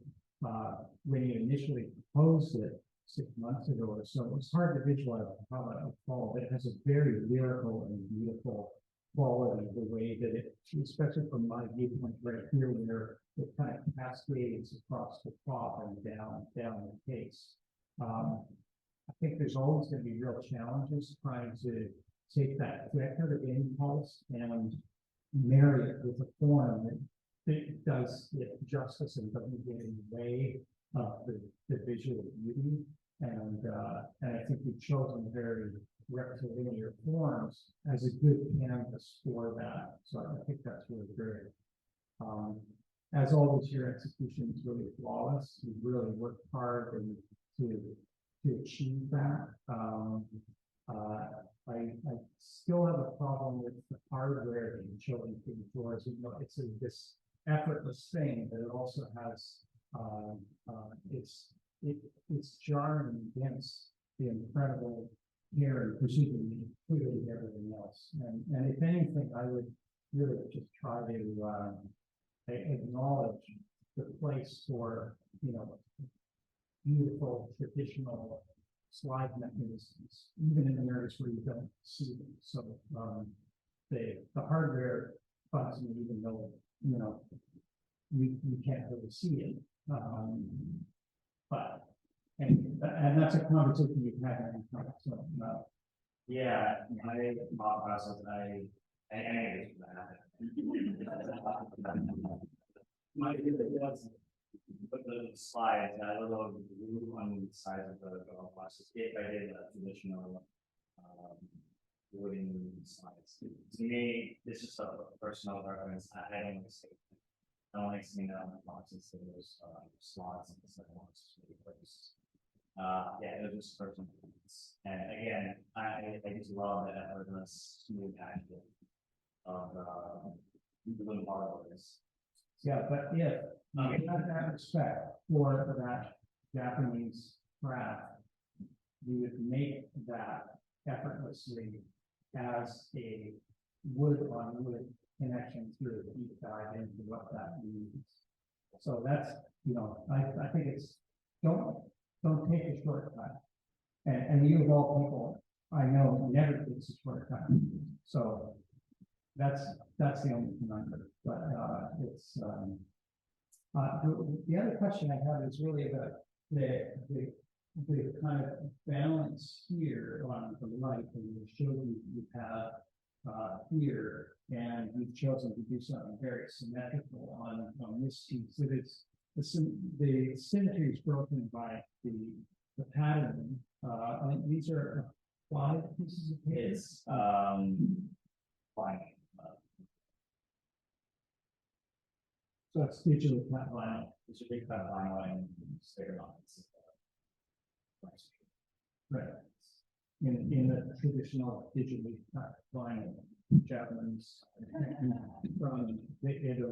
D: when you initially proposed it 6 months ago or so, it's hard to visualize how that would fall, but it has a very lyrical and beautiful quality, the way that it, especially from my viewpoint right here, where it kind of cascades across the top and down the case. I think there's always going to be real challenges trying to take that decorative impulse and marry it with a form that does it justice and doesn't get in the way of the visual beauty. And I think we've chosen very rectilinear forms as a good canvas for that. So I think that's really great. As always, your execution is really flawless. You've really worked hard and to achieve that. I still have a problem with the hardware that you're showing through the doors. You know, it's this effortless thing, but it also has it's jarring against the incredible care and precision included in everything else. And if anything, I would really just try to acknowledge the place for, you know, beautiful traditional slide mechanisms, even in areas where you don't see them. So the hardware functions, even though, you know, you can't really see it. But and that's a conversation we've had. So,
F: Yeah, my thought process, I think it's my favorite was with the slides, I don't know on the sides of the golf courses, if I did a traditional wooden slides. To me, this is a personal preference. I don't like seeing it. I don't like seeing that on the boxes, so there's slots and stuff. Yeah, it was just personal preference. And again, I just love the effortless smooth action of doing part of this.
D: yeah, but if you have that respect for that Japanese craft, you would make that effortlessly as a wood on wood connection through a deep dive into what that means. So that's, you know, I think it's, don't take a shortcut. And you of all people, I know never takes a shortcut. So that's the only conundrum, but it's the other question I have is really about the kind of balance here on the light, and you showed you have here, and you've chosen to do something very symmetrical on this piece. It is the symmetry is broken by the pattern. I think these are 5 pieces of paper.
F: It's fine.
D: So it's digital cut vinyl.
F: It's a big cut of vinyl and stick it on.
D: Right. In the traditional digitally cut vinyl, Japanese from the Edo.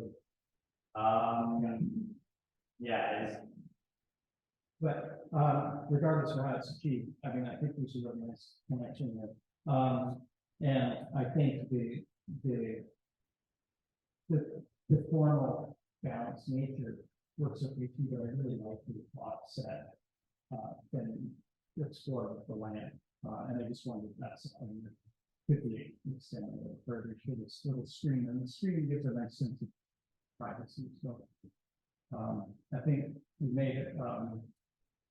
F: Yeah, it's
D: But regardless of how it's achieved, I mean, I think there's a really nice connection there. And I think the formal balanced nature works up with you, but I really like the plot set than explore with the land. And I just wondered if that's something that could be extended a little further to this little screen. And the screen gives a nice sense of privacy. So I think we made it,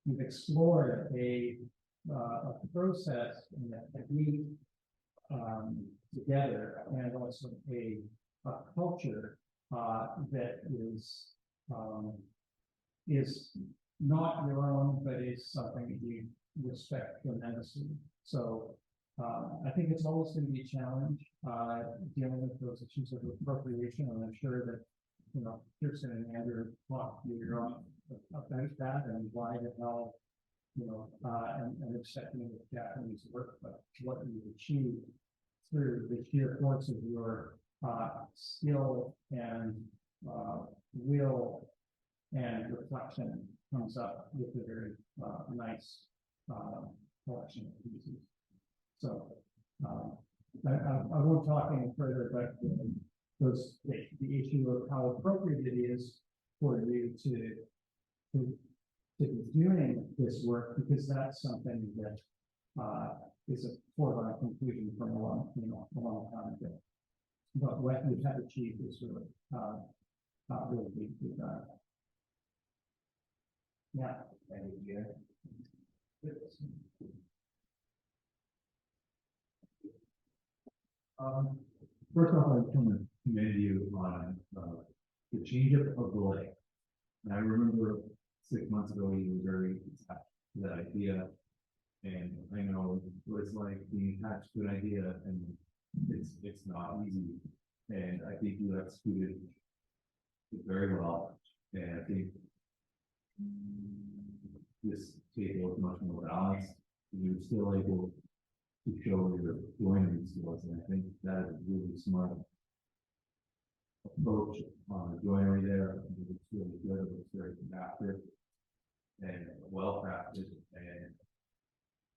D: we've explored a process and a technique together, and also a culture that is not your own, but is something that you respect tremendously. So I think it's always going to be a challenge dealing with those issues of appropriation, and I'm sure that, you know, Kirsten and Andrew talked later on about that and why the hell, you know, and accepting the Japanese work, but what you've achieved through the sheer force of your skill and will and reflection comes up with a very nice collection of pieces. So I won't talk any further, but the issue of how appropriate it is for you to be doing this work, because that's something that is a foregone conclusion from a long time ago. But what we have achieved is really really big. Yeah.
B: Thank you. First off, I want to commend you on the change of the lake. And I remember 6 months ago you were very attached to that idea, and I know what it's like being attached to an idea, and it's not easy. And I think you executed it very well, and I think this table is much more balanced. You're still able to show your joinery skills, and I think that is a really smart approach on the joinery there. I think it's really good. It's very adaptive and well crafted, and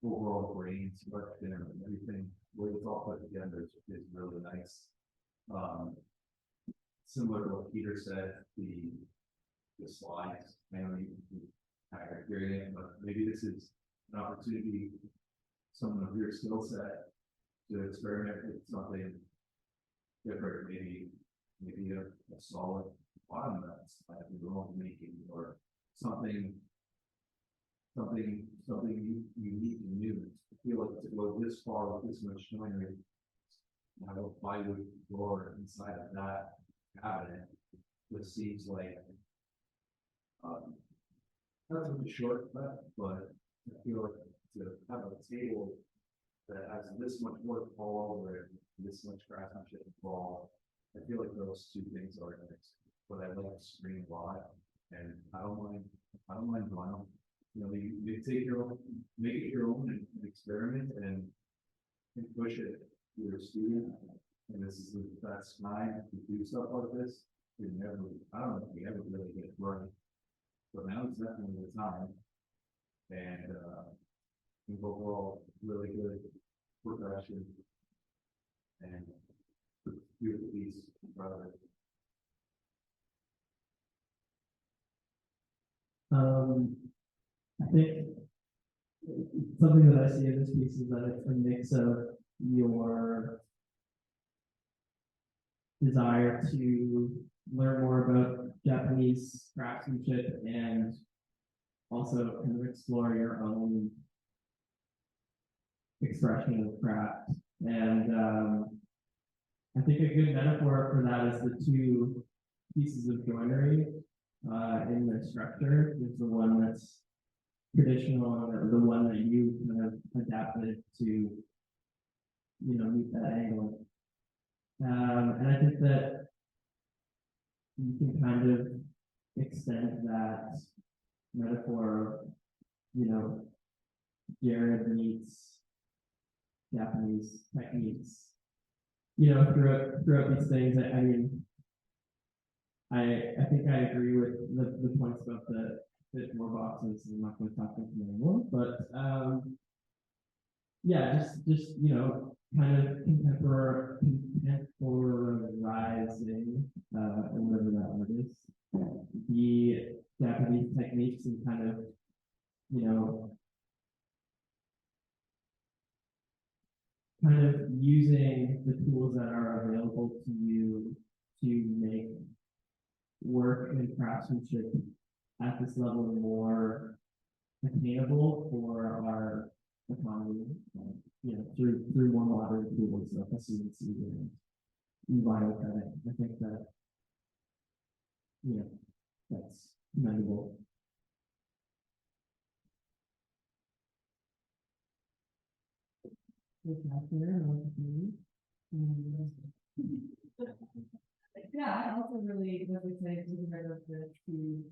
B: overall brain selection and everything, where it's all put together is really nice. Similar to what Peter said, the slides, mainly kind of hearing it, but maybe this is an opportunity, someone of your skill set to experiment with something different, maybe a solid bottom that's like your own making, or something unique and new. I feel like to go this far with this much joinery, have a plywood door inside of that cabinet, this seems like that's a shortcut, but I feel like to have a table that has this much work all over it, this much craftsmanship involved, I feel like those two things are next. But I like to screen a lot, and I don't mind vinyl. You know, you take your own, make it your own, and experiment and push it to your student. And this is the best time to do stuff like this. I don't know if we ever really get it right, but now is definitely the time. And I think overall, really good progression and beautiful piece, brother.
G: I think something that I see in this piece is that it's a mix of your desire to learn more about Japanese craftsmanship and also kind of explore your own expression of craft. And I think a good metaphor for that is the two pieces of joinery in the structure. Is the one that's traditional and the one that you kind of adapted to, meet that angle. And I think that you can kind of extend that metaphor of, Jared meets Japanese techniques, throughout these things. I mean, I think I agree with the points about the fit more boxes. I'm not going to talk about them anymore, but yeah, just kind of contemporizing, whatever that word is, the Japanese techniques and kind of using the tools that are available to you to make work and craftsmanship at this level more attainable for our economy, through more modern tools, so SCC and vinyl cutting. I think that, that's commendable.
C: Yeah, I also really was excited to hear of the two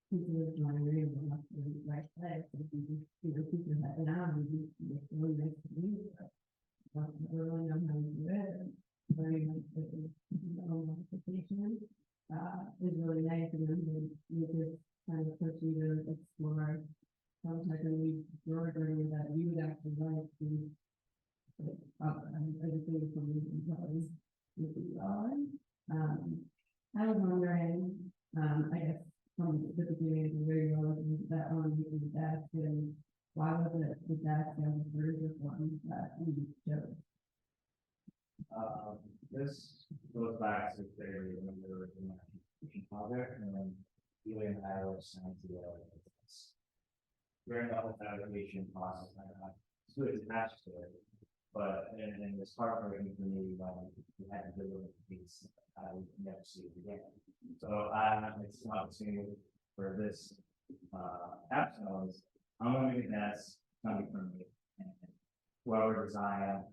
C: pieces of joinery and the left and right side. So if you just keep your head down, it's really nice to me. I don't really know how to do it. Learning modification is really nice, and then you just kind of push you to explore some type of new joinery that you would actually like to. I just think it's something probably would be well. I was wondering, I guess from the beginning of the video, that one you the desk, and why was it the desk and the version one that you chose?
F: This goes back to theory when we were in my project, and then Eli and I were assigned to during the whole fabrication process. I got good attached to it, but in this part working for me, we had to do with these. I would never see it again. So it's an opportunity for this capstone. I'm going to make a desk coming from me, and whoever design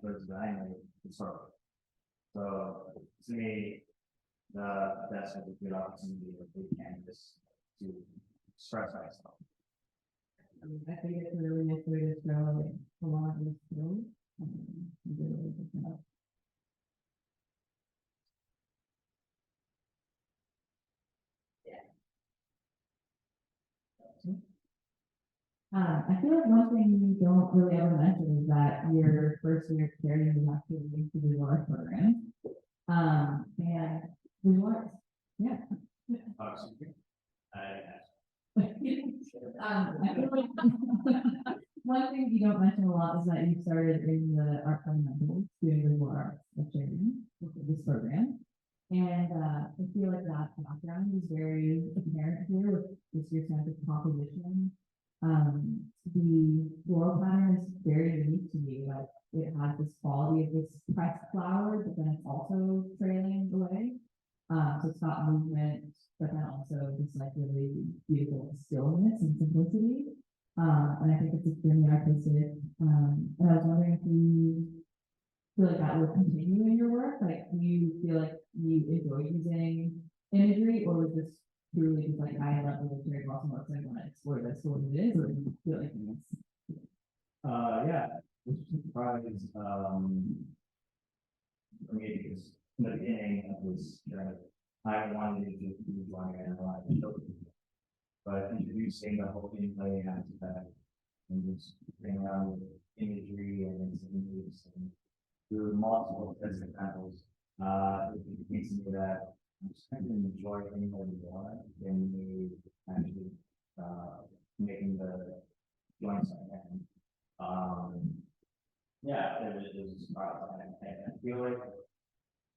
F: for designer is sort of. So to me, the desk has a good opportunity of big canvas to express myself.
C: I think it's a really nice way to show a lot of this film.
H: I feel like one thing you don't really ever mention is that your first year of Sheridan is actually linked to the Laura program. And we want, yeah. I feel like one thing you don't mention a lot is that you started in the art fundamentals doing the Laura of Sheridan with this program. And I feel like that background is very apparent here with this year's sense of composition. The floral pattern is very unique to me. Like it has this quality of this pressed flower, but then it's also trailing away. So it's got movement, but then also this like really beautiful stillness and simplicity. And I think it's extremely artistic. And I was wondering if you feel like that will continue in your work? Like, do you feel like you enjoy using imagery, or was this truly just like I love the cherry blossom looks, I want to explore this for what it is, or do you feel like it's
B: Yeah, which is a surprise, for me, because in the beginning, it was, I wanted to do drawing and a lot of but introducing the whole gameplay aspect and just playing around with imagery and images and through multiple physical panels, it makes me that I'm just kind of enjoy anybody more than me actually making the joints I can. Yeah, it was a surprise. I feel like,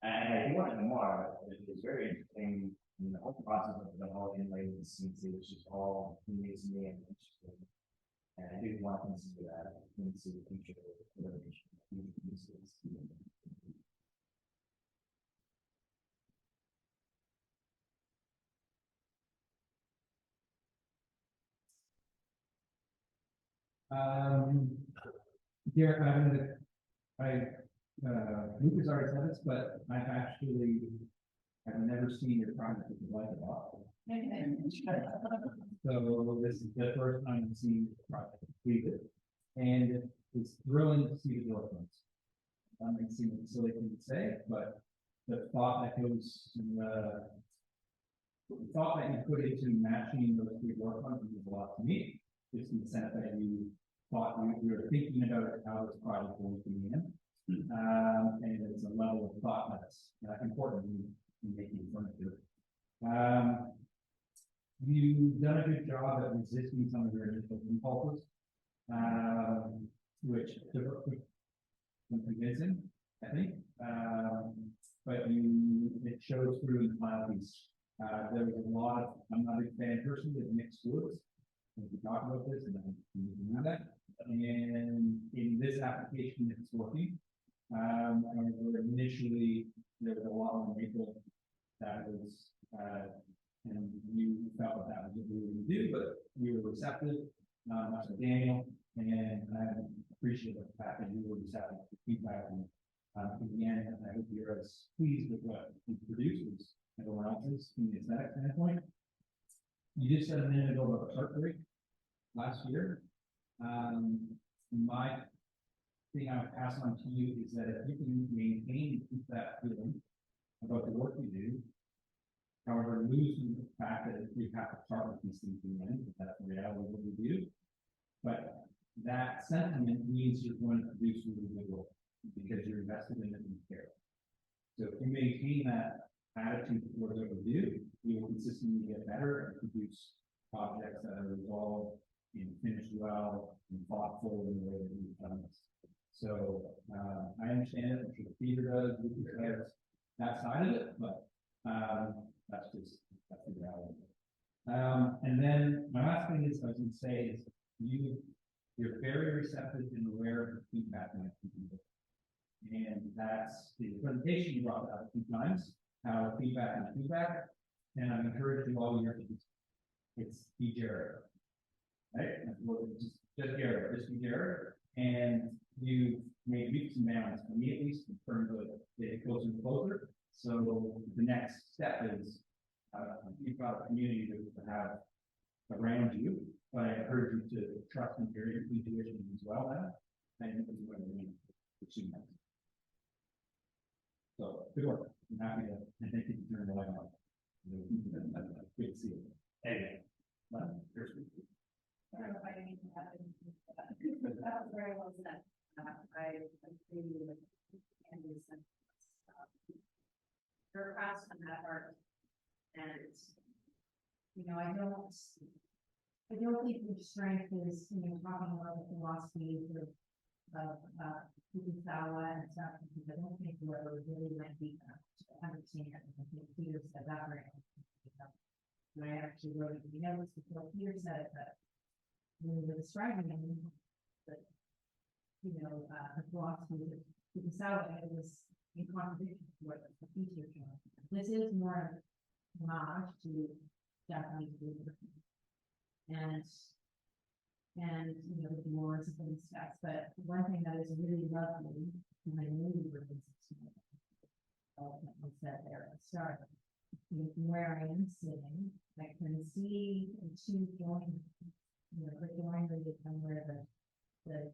B: and I do want to know more. It was very interesting. And the whole process of the whole inlay since it was just all new to me and interesting. And I do want to consider that into the future iteration.
D: Here, Lucas already said this, but I've never seen your project with the light at all. So this is the first time I've seen the project completed, and it's thrilling to see the developments. It seems like a silly thing to say, but the thought that goes the thought that you put into matching those three work ones means a lot to me. Just in the sense that you thought you were thinking about how this project was being in. And it's a level of thought that's important in making furniture. You've done a good job at resisting some of your initial impulses, which took some convincing, I think. But it shows through in the final piece. There was a lot of, I'm not a big fan person with mixed woods. We talk about this and then we know that. And in this application, it's working. And initially, there was a lot of maple that was, and you felt that was what we were going to do, but we were receptive. Much like Daniel, and I appreciate the fact that you were receptive to feedback. And in the end, I hope you're as pleased with what you produced as everyone else is from the aesthetic standpoint. You just said a minute ago about the art break last year. My thing I would pass on to you is that if you can maintain and keep that feeling about the work you do, however, losing the fact that we have to start with these things in the end, that's the reality of what we do. But that sentiment means you're going to produce really good work because you're invested in it and you care. So if you maintain that attitude towards what we do, you will consistently get better and produce objects that are resolved and finished well and thoughtful in the way that we've done this. So I understand it. I'm sure Peter does. Lucas has that side of it, but that's the reality. And then my last thing is I was going to say is you're very receptive and aware of the feedback that people. And that's the presentation you brought out a few times, how feedback and feedback. And I'm encouraging you all year to it's be Jared. Right? Just Jared, just be Jared. And you made leaps and bounds for me at least in terms of it closer and closer. So the next step is you've got a community to have around you, but I encourage you to trust in your intuition as well now. And this is what I mean. So good work. I'm happy to and thank you for turning the light on. Good to see you. Anyway,
C: I don't know if I need to have art. And, you know, I don't think your strength is, you know, talking about the philosophies of Kurosawa and stuff, because I don't think whoever really went deep enough to understand it. I think Peter said that very well. And I actually wrote it, you know, this before Peter said it, that when we were describing him, that, you know, the philosophy of Kurosawa, it was in contradiction to what the Peter showed. This is more homage to Japanese literature. And you know, the wars and stuff, but one thing that is really lovely, and I knew we were going to said there at the start, you know, from where I am sitting, I can see the two joining, you know, the joinery and where the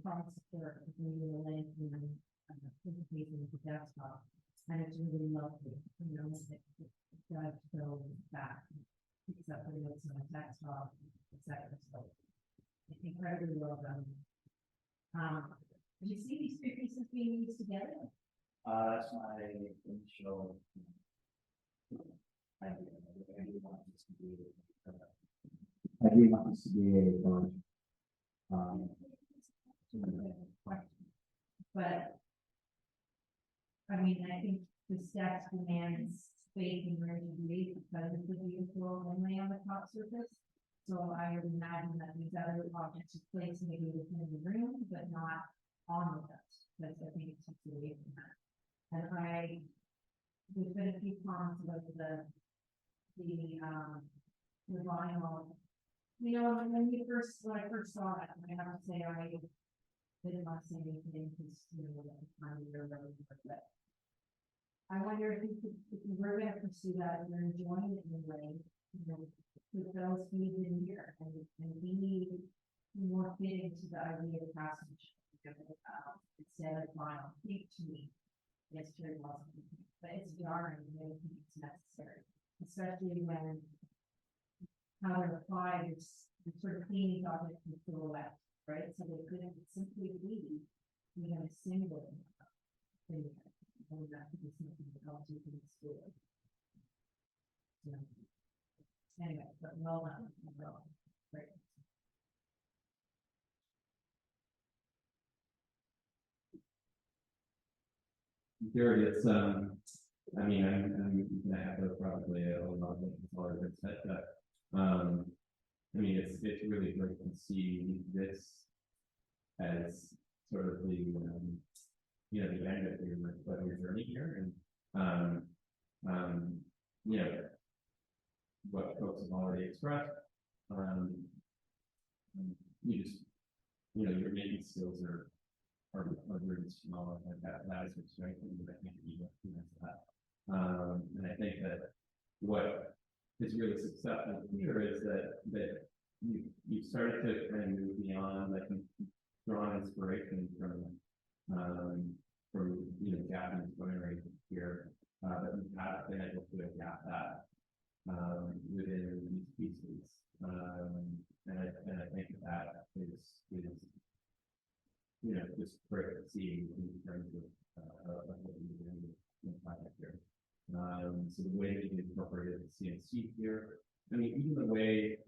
C: promise for maybe the link and interfacing with the desktop, and it's really lovely, you know, it does go back. Except for what's on the desktop, etc. So it's incredibly well done. Do you see these three pieces being used together?
E: That's my initial idea. I do want this to be a bunch.
C: But I mean, I think the steps demands space and room to breathe because it's a beautiful inlay on the top surface. So I would imagine that these other objects are placed maybe within the room, but not on the dust, because I think it's just away from that. And there's been a few comments about the vinyl. You know, when I first saw it, I have to say I didn't want to say anything because, you know, at the time we were really, but I wonder if you were going to pursue that, you're enjoying it in a way, you know, with those feeds in here and be more fitting to the idea of passage. Instead of vinyl, think to me, yes, very well, but it's jarring, and I don't think it's necessary, especially when how they're applied, it's sort of cleaning objects in silhouette, right? So they couldn't simply be, you know, single thing. And that could be something that helps you to explore. So, anyway, but well done, great.
B: Jared, it's I mean, I'm gonna echo probably a lot of what has been said, but I mean, it's really great to see this as sort of the you know, the end of your journey here, and you know, what folks have already expressed. You just, you know, your making skills are really small, and that is your strength, and I think you recognize that. And I think that what is really successful here is that you started to kind of move beyond, like, draw inspiration from you know, Japanese joinery here, but you have been able to adapt that within these pieces, and I think that is you know, just great to see in terms of what you're doing in the project here. So the way that you incorporated the CNC here, I mean, even the way,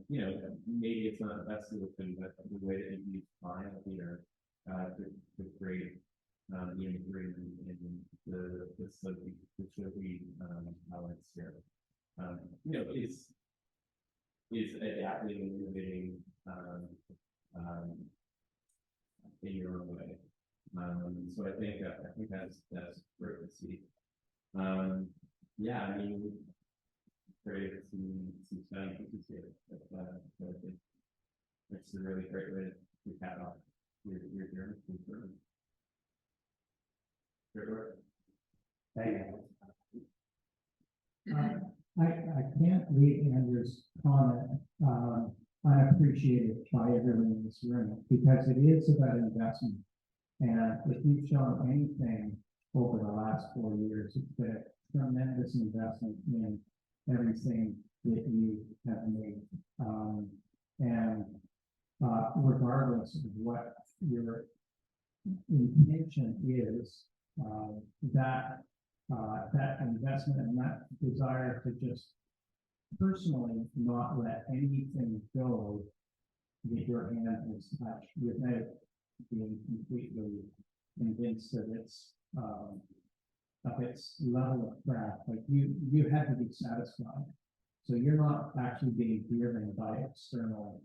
B: you know, maybe it's not the best solution, but the way that you use file here to create the imagery in the Sophie highlights here, you know, is adapting and innovating in your own way. So I think that's great to see. Yeah, I mean, create some stunning pieces here. It's a really great way to cap off your journey. Great work.
E: Thank you.
D: I can't read Andrew's comment, unappreciated by everyone in this room, because it is about investment. And if you've shown anything over the last 4 years, it's been a tremendous investment in everything that you have made. And regardless of what your intention is, that that investment and that desire to just personally not let anything go that your hand has touched without being completely convinced of its level of craft. Like you had to be satisfied. So you're not actually being driven by external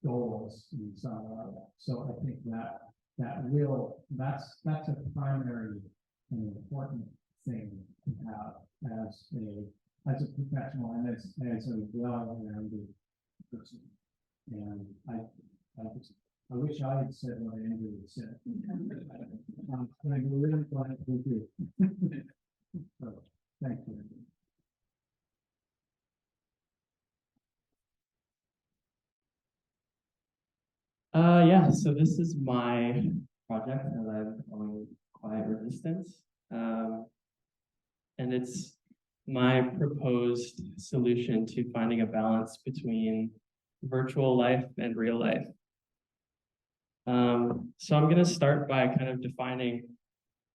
D: goals in some way. So I think that's a primary and important thing to have as a professional and as a well-rounded person. And I wish I had said what Andrew had said. I'm really glad we did. So, thank you.
G: Yeah, so this is my project that I'm calling Quiet Resistance. And it's my proposed solution to finding a balance between virtual life and real life. So I'm going to start by kind of defining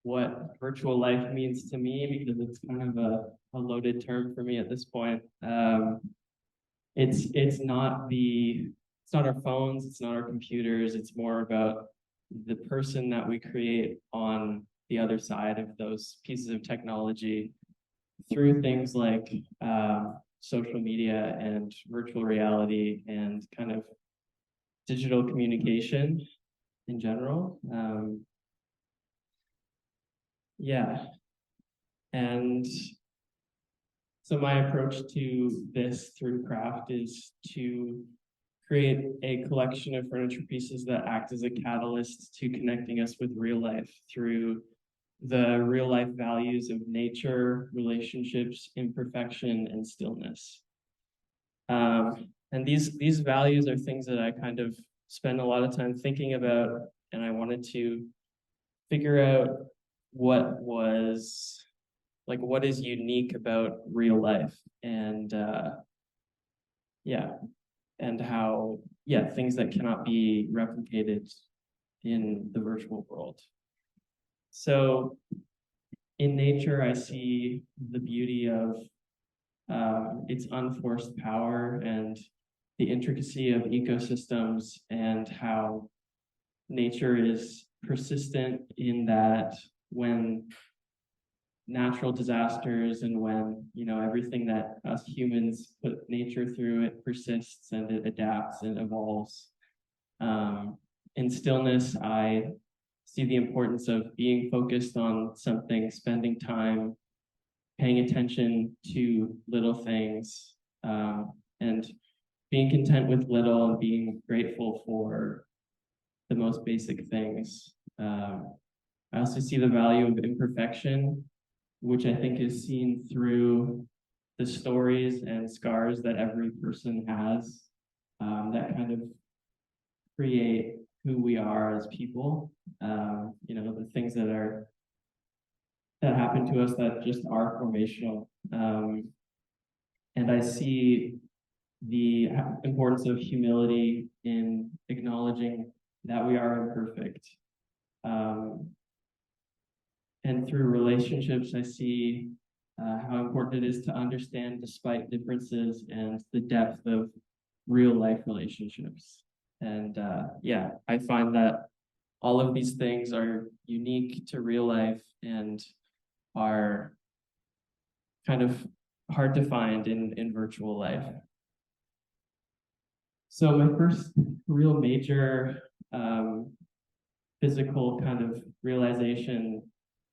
G: what virtual life means to me, because it's kind of a loaded term for me at this point. It's not our phones, it's not our computers, it's more about the person that we create on the other side of those pieces of technology through things like social media and virtual reality and kind of digital communication in general. Yeah. And so my approach to this through craft is to create a collection of furniture pieces that act as a catalyst to connecting us with real life through the real life values of nature, relationships, imperfection, and stillness. And these values are things that I kind of spend a lot of time thinking about, and I wanted to figure out what is unique about real life, and and how things that cannot be replicated in the virtual world. So in nature, I see the beauty of its unforced power and the intricacy of ecosystems, and how nature is persistent in that when natural disasters and when everything that us humans put nature through, it persists and it adapts and evolves. In stillness, I see the importance of being focused on something, spending time, paying attention to little things, and being content with little and being grateful for the most basic things. I also see the value of imperfection, which I think is seen through the stories and scars that every person has, that kind of create who we are as people. The things that happen to us that just are formational. And I see the importance of humility in acknowledging that we are imperfect. And through relationships, I see how important it is to understand despite differences and the depth of real life relationships. And I find that all of these things are unique to real life and are kind of hard to find in virtual life. So my first real major physical kind of realization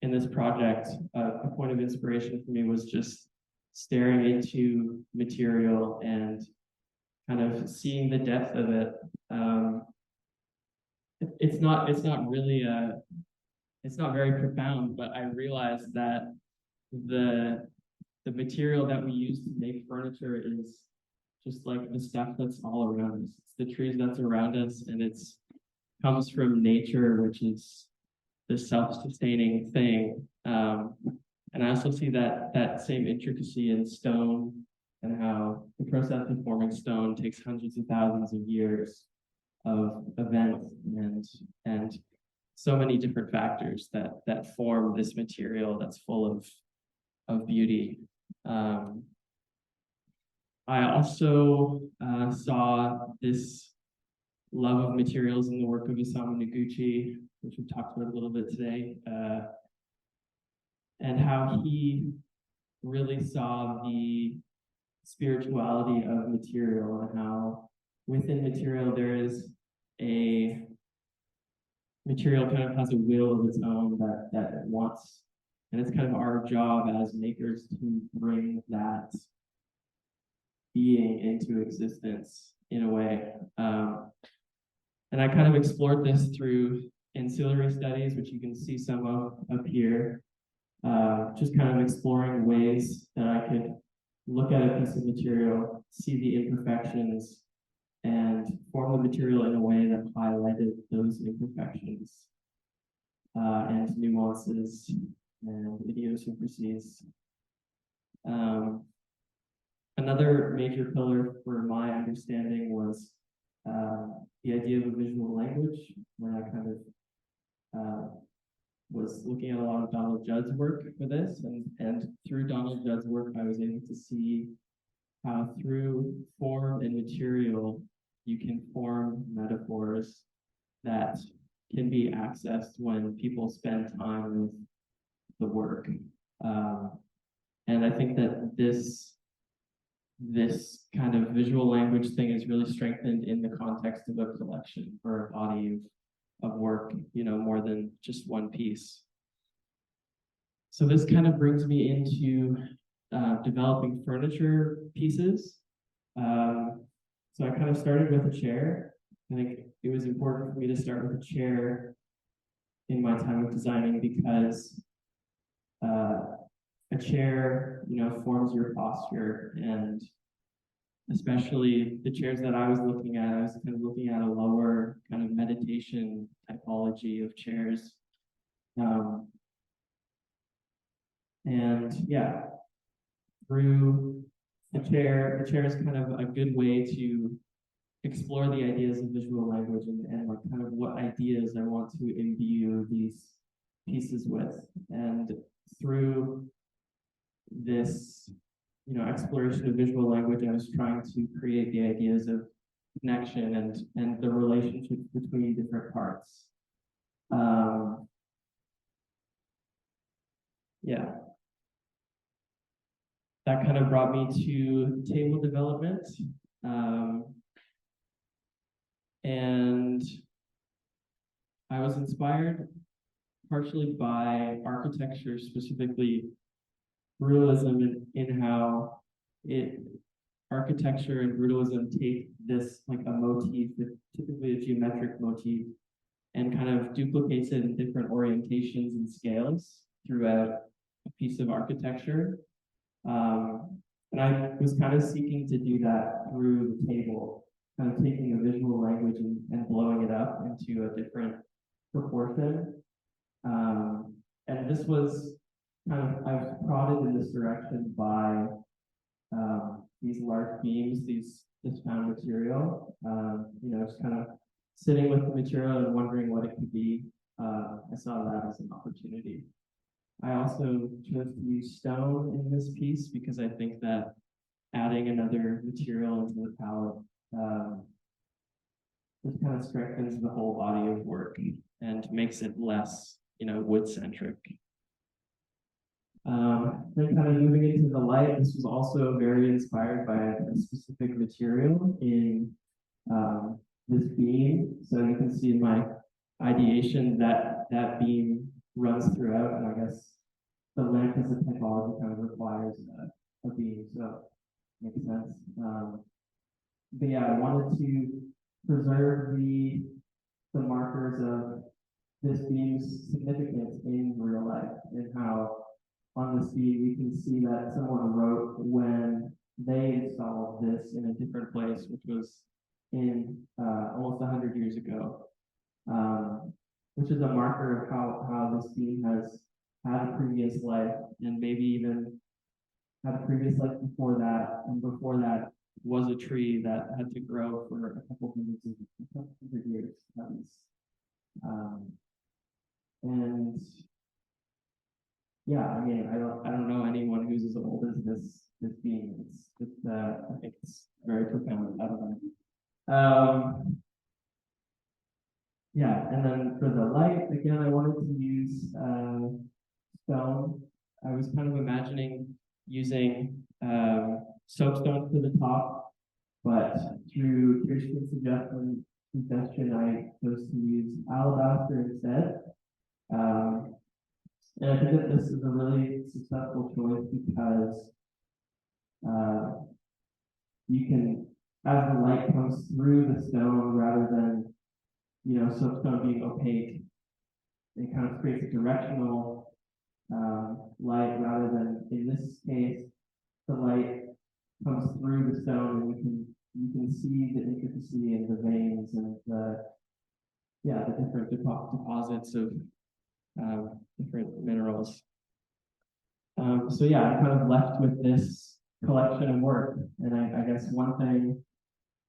G: in this project, a point of inspiration for me was just staring into material and kind of seeing the depth of it. It's not very profound, but I realized that the material that we use to make furniture is just like the stuff that's all around us. It's the trees that's around us, and it's comes from nature, which is the self-sustaining thing. And I also see that same intricacy in stone, and how the process of forming stone takes hundreds of thousands of years of events and so many different factors that form this material that's full of beauty. I also saw this love of materials in the work of Isamu Noguchi, which we've talked about a little bit today, and how he really saw the spirituality of material and how within material there is a material kind of has a will of its own that it wants, and it's kind of our job as makers to bring that being into existence in a way. And I kind of explored this through ancillary studies, which you can see some of up here, just kind of exploring ways that I could look at a piece of material, see the imperfections, and form the material in a way that highlighted those imperfections and nuances and idiosyncrasies. Another major pillar for my understanding was the idea of a visual language, when I kind of was looking at a lot of Donald Judd's work for this, and through Donald Judd's work, I was able to see how through form and material, you can form metaphors that can be accessed when people spend time with the work. And I think that this kind of visual language thing is really strengthened in the context of a collection or a body of work, you know, more than just one piece. So this kind of brings me into developing furniture pieces. So I kind of started with a chair. I think it was important for me to start with a chair in my time of designing because a chair, you know, forms your posture, and especially the chairs that I was looking at, I was kind of looking at a lower kind of meditation typology of chairs. And yeah, through a chair is kind of a good way to explore the ideas of visual language and like kind of what ideas I want to imbue these pieces with. And through this, you know, exploration of visual language, I was trying to create the ideas of connection and the relationship between different parts. Yeah. That kind of brought me to table development. And I was inspired partially by architecture, specifically brutalism, in how architecture and brutalism take this like a motif, typically a geometric motif, and kind of duplicates it in different orientations and scales throughout a piece of architecture. And I was kind of seeking to do that through the table, kind of taking a visual language and blowing it up into a different proportion. And this was kind of, I was prodded in this direction by these large beams, this found material, you know, just kind of sitting with the material and wondering what it could be. I saw that as an opportunity. I also chose to use stone in this piece because I think that adding another material into the palette just kind of strengthens the whole body of work and makes it less, you know, wood-centric. Then kind of moving into the light, this was also very inspired by a specific material in this beam. So you can see in my ideation that beam runs throughout, and I guess the lamp as a typology kind of requires a beam, so makes sense. But yeah, I wanted to preserve the markers of this beam's significance in real life, and how on this beam you can see that someone wrote when they installed this in a different place, which was in almost 100 years ago, which is a marker of how this beam has had a previous life, and maybe even had a previous life before that, and before that was a tree that had to grow for a couple hundred years at least. And yeah, I mean, I don't know anyone who's as old as this being. I think it's very profound. I don't know. Yeah, and then for the light, again, I wanted to use stone. I was kind of imagining using soapstone for the top, but through Kirsten's suggestion, I chose to use alabaster instead. And I think that this is a really successful choice because you can, as the light comes through the stone rather than, soapstone being opaque, it kind of creates a directional light rather than, in this case, the light comes through the stone and you can see the intricacy in the veins and the different deposits of different minerals. So yeah, I'm kind of left with this collection of work, and I guess one thing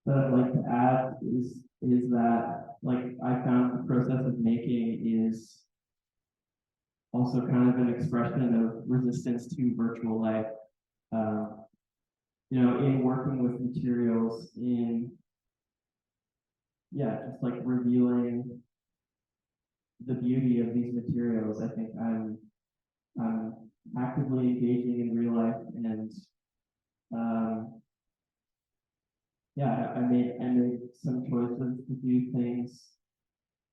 G: that I'd like to add is that like I found the process of making is also kind of an expression of resistance to virtual life. In working with materials, just like revealing the beauty of these materials. I think I'm actively engaging in real life, and I made some choices to do things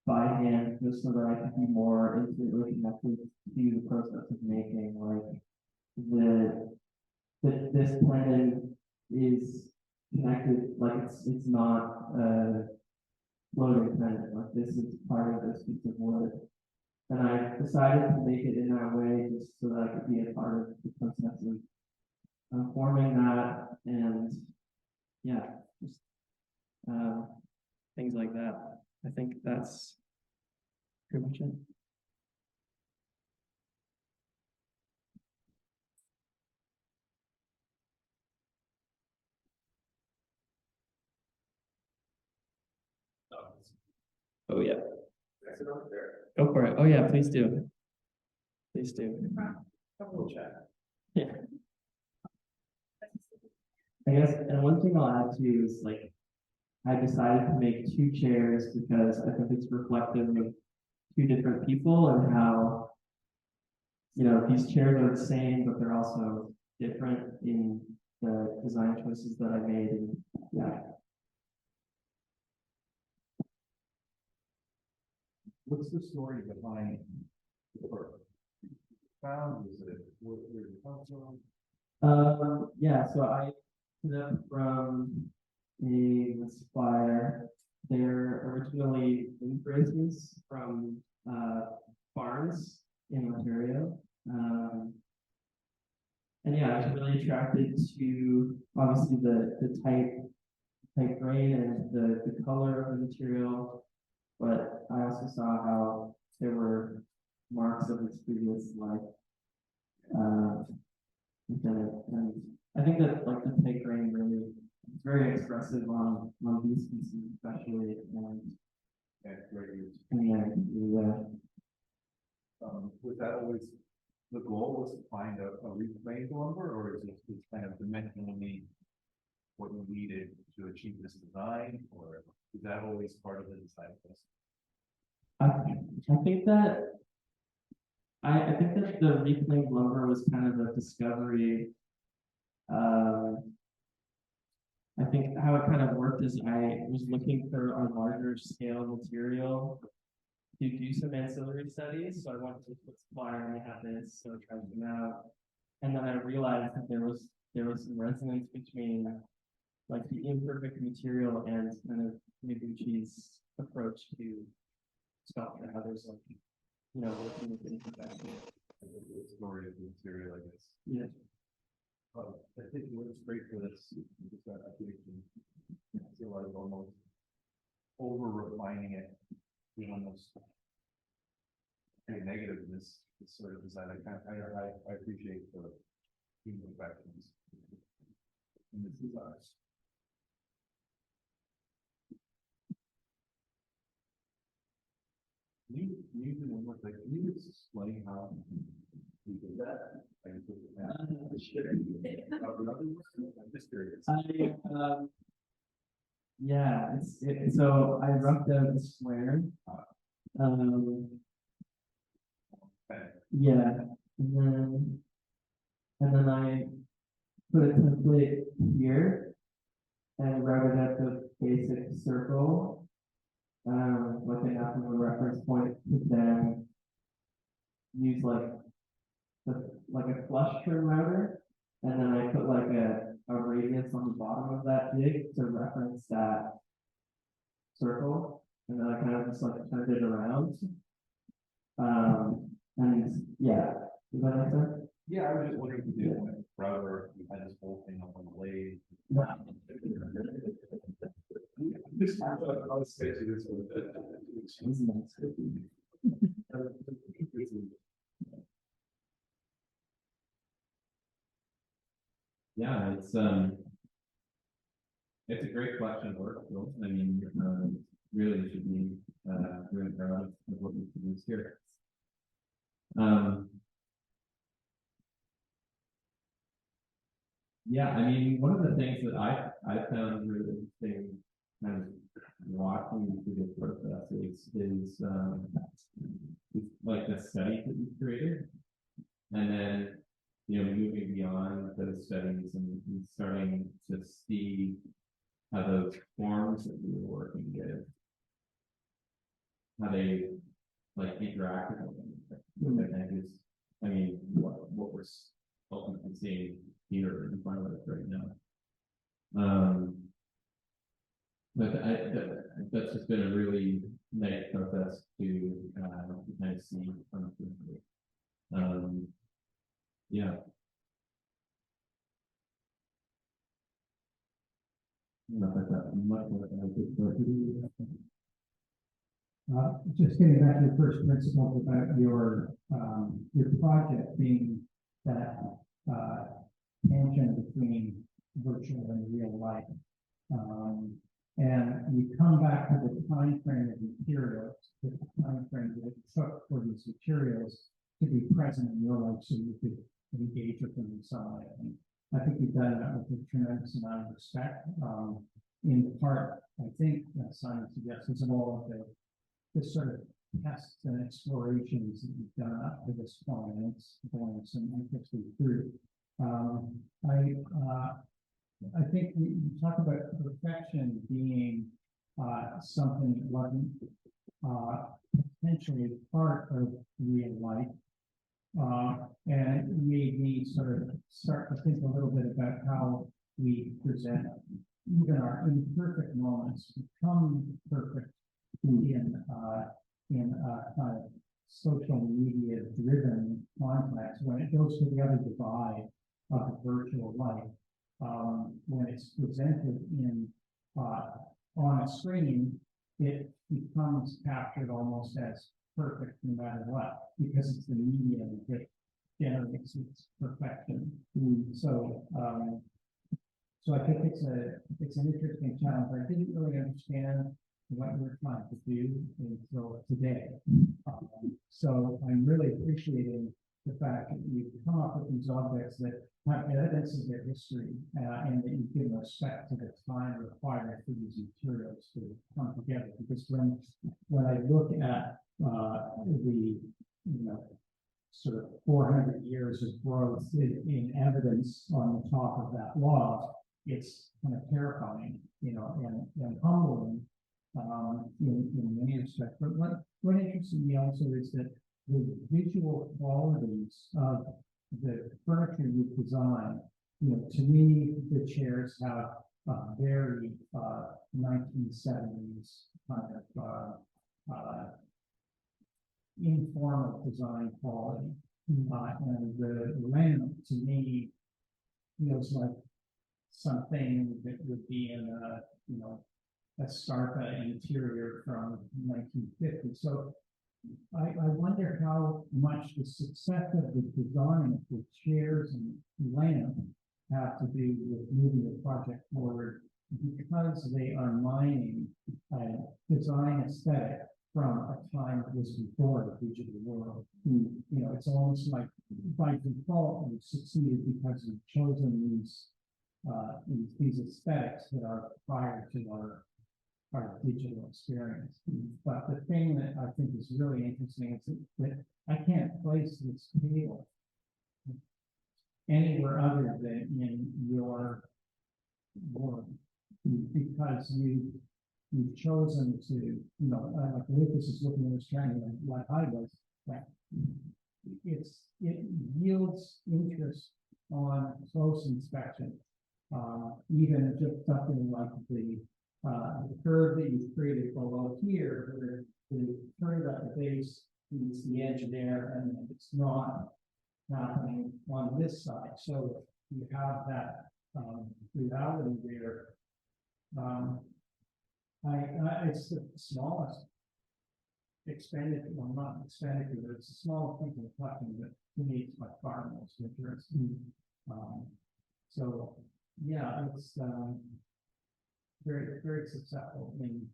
G: by hand just so that I could be more intimately connected to the process of making. Like this pendant is connected, like it's not floating pendant. Like this is part of this piece of wood. And I decided to make it in that way just so that I could be a part of the process of forming that, and just things like that. I think that's pretty much it. Oh yeah. Go for it. Oh yeah, please do. Please do. Yeah. I guess, and one thing I'll add too is like, I decided to make 2 chairs because I think it's reflective of 2 different people and how, these chairs are the same, but they're also different in the design choices that I made. And yeah.
B: What's the story behind the work? Found, is it where it comes from?
G: So I picked up from a supplier. They're originally wind braces from farms in Ontario. I was really attracted to obviously the tight grain and the color of the material, but I also saw how there were marks of its previous life within it. And I think that like the tight grain really is very expressive on these pieces especially.
B: Was that always the goal, was to find a reclaimed lumber, or is it kind of dimensionally what you needed to achieve this design, or is that always part of the design process?
G: I think that the reclaimed lumber was kind of a discovery. I think how it kind of worked is I was looking for a larger scale material to do some ancillary studies. So I wanted to put supplier and they had this, so I tried them out. And then I realized that there was some resonance between like the imperfect material and kind of Noguchi's approach to sculpture, how there's like, working with imperfection.
B: The story of the material, I guess.
G: Yeah.
B: I think it works great for this application. I feel like almost over refining it, almost pretty negative in this sort of design. I appreciate the imperfections in this design. you do one more thing? Can you just explain how we did that? I can put it back. I'm just curious.
G: Yeah, so I roughed out a square. Yeah, and then I put a template here and routed out the basic circle. With enough of a reference point to then use like a flush term router, and then I put like a radius on the bottom of that jig to reference that circle, and then I kind of just like turned it around. And yeah, does that make sense?
B: Yeah, I was just wondering if you did like router, you had this whole thing up on the blade. Just I'll sketch this one. Yeah, it's a great collection of work. I mean, really should be really proud of what we produce here. Yeah, I mean, one of the things that I found really interesting kind of walking through this process is like the studies that you created, and then moving beyond those studies and starting to see how those forms that we were working with, how they like interacted with them. I think is, I mean, what we're ultimately seeing here in front of us right now. But that's just been a really nice process to kind of see from yeah. Not like that much more than I did,
D: Just getting back to the first principle about your project being that tension between virtual and real life. And you come back to the time frame of materials, the time frame that it took for these materials to be present in your life so you could engage with them in some way. And I think you've done that with a tremendous amount of respect. In part, I think Simon suggests of all of the sort of tests and explorations that you've done up to this point, and it's going some interesting through. I think you talk about perfection being something that wasn't potentially part of real life. And it made me sort of start to think a little bit about how we present even our imperfect moments become perfect in kind of social media driven context when it goes to the other divide of the virtual life. When it's presented in on a screen, it becomes captured almost as perfect no matter what, because it's the medium that generates its perfection. So I think it's an interesting challenge. I didn't really understand what we're trying to do until today. So I'm really appreciating the fact that you've come up with these objects that have evidence of their history, and that you've given respect to the time required for these materials to come together. Because when I look at the sort of 400 years of growth in evidence on the top of that log, it's kind of terrifying, and humbling in many respects. But what interests me also is that the visual qualities of the furniture you've designed, to me, the chairs have a very 1970s kind of informal design quality. And the lamp, to me, feels like something that would be in a Scarpa interior from 1950. So I wonder how much the success of the design of the chairs and lamp have to do with moving the project forward, because they are mining a design aesthetic from a time that was before the digital world. It's almost like by default, you've succeeded because you've chosen these aesthetics that are prior to our digital experience. But the thing that I think is really interesting is that I can't place this table anywhere other than in your work, because you've chosen to, like Lucas is looking at this training, like I was, that it yields interest on close inspection. Even just something like the curve that you've created below here, where the curve at the base meets the edge there, and it's not happening on this side. So you have that reality there. It's the smallest expenditure, well, not expenditure, but it's a small thing in collecting that to me it's by far most interesting. So yeah, it's very, very successful in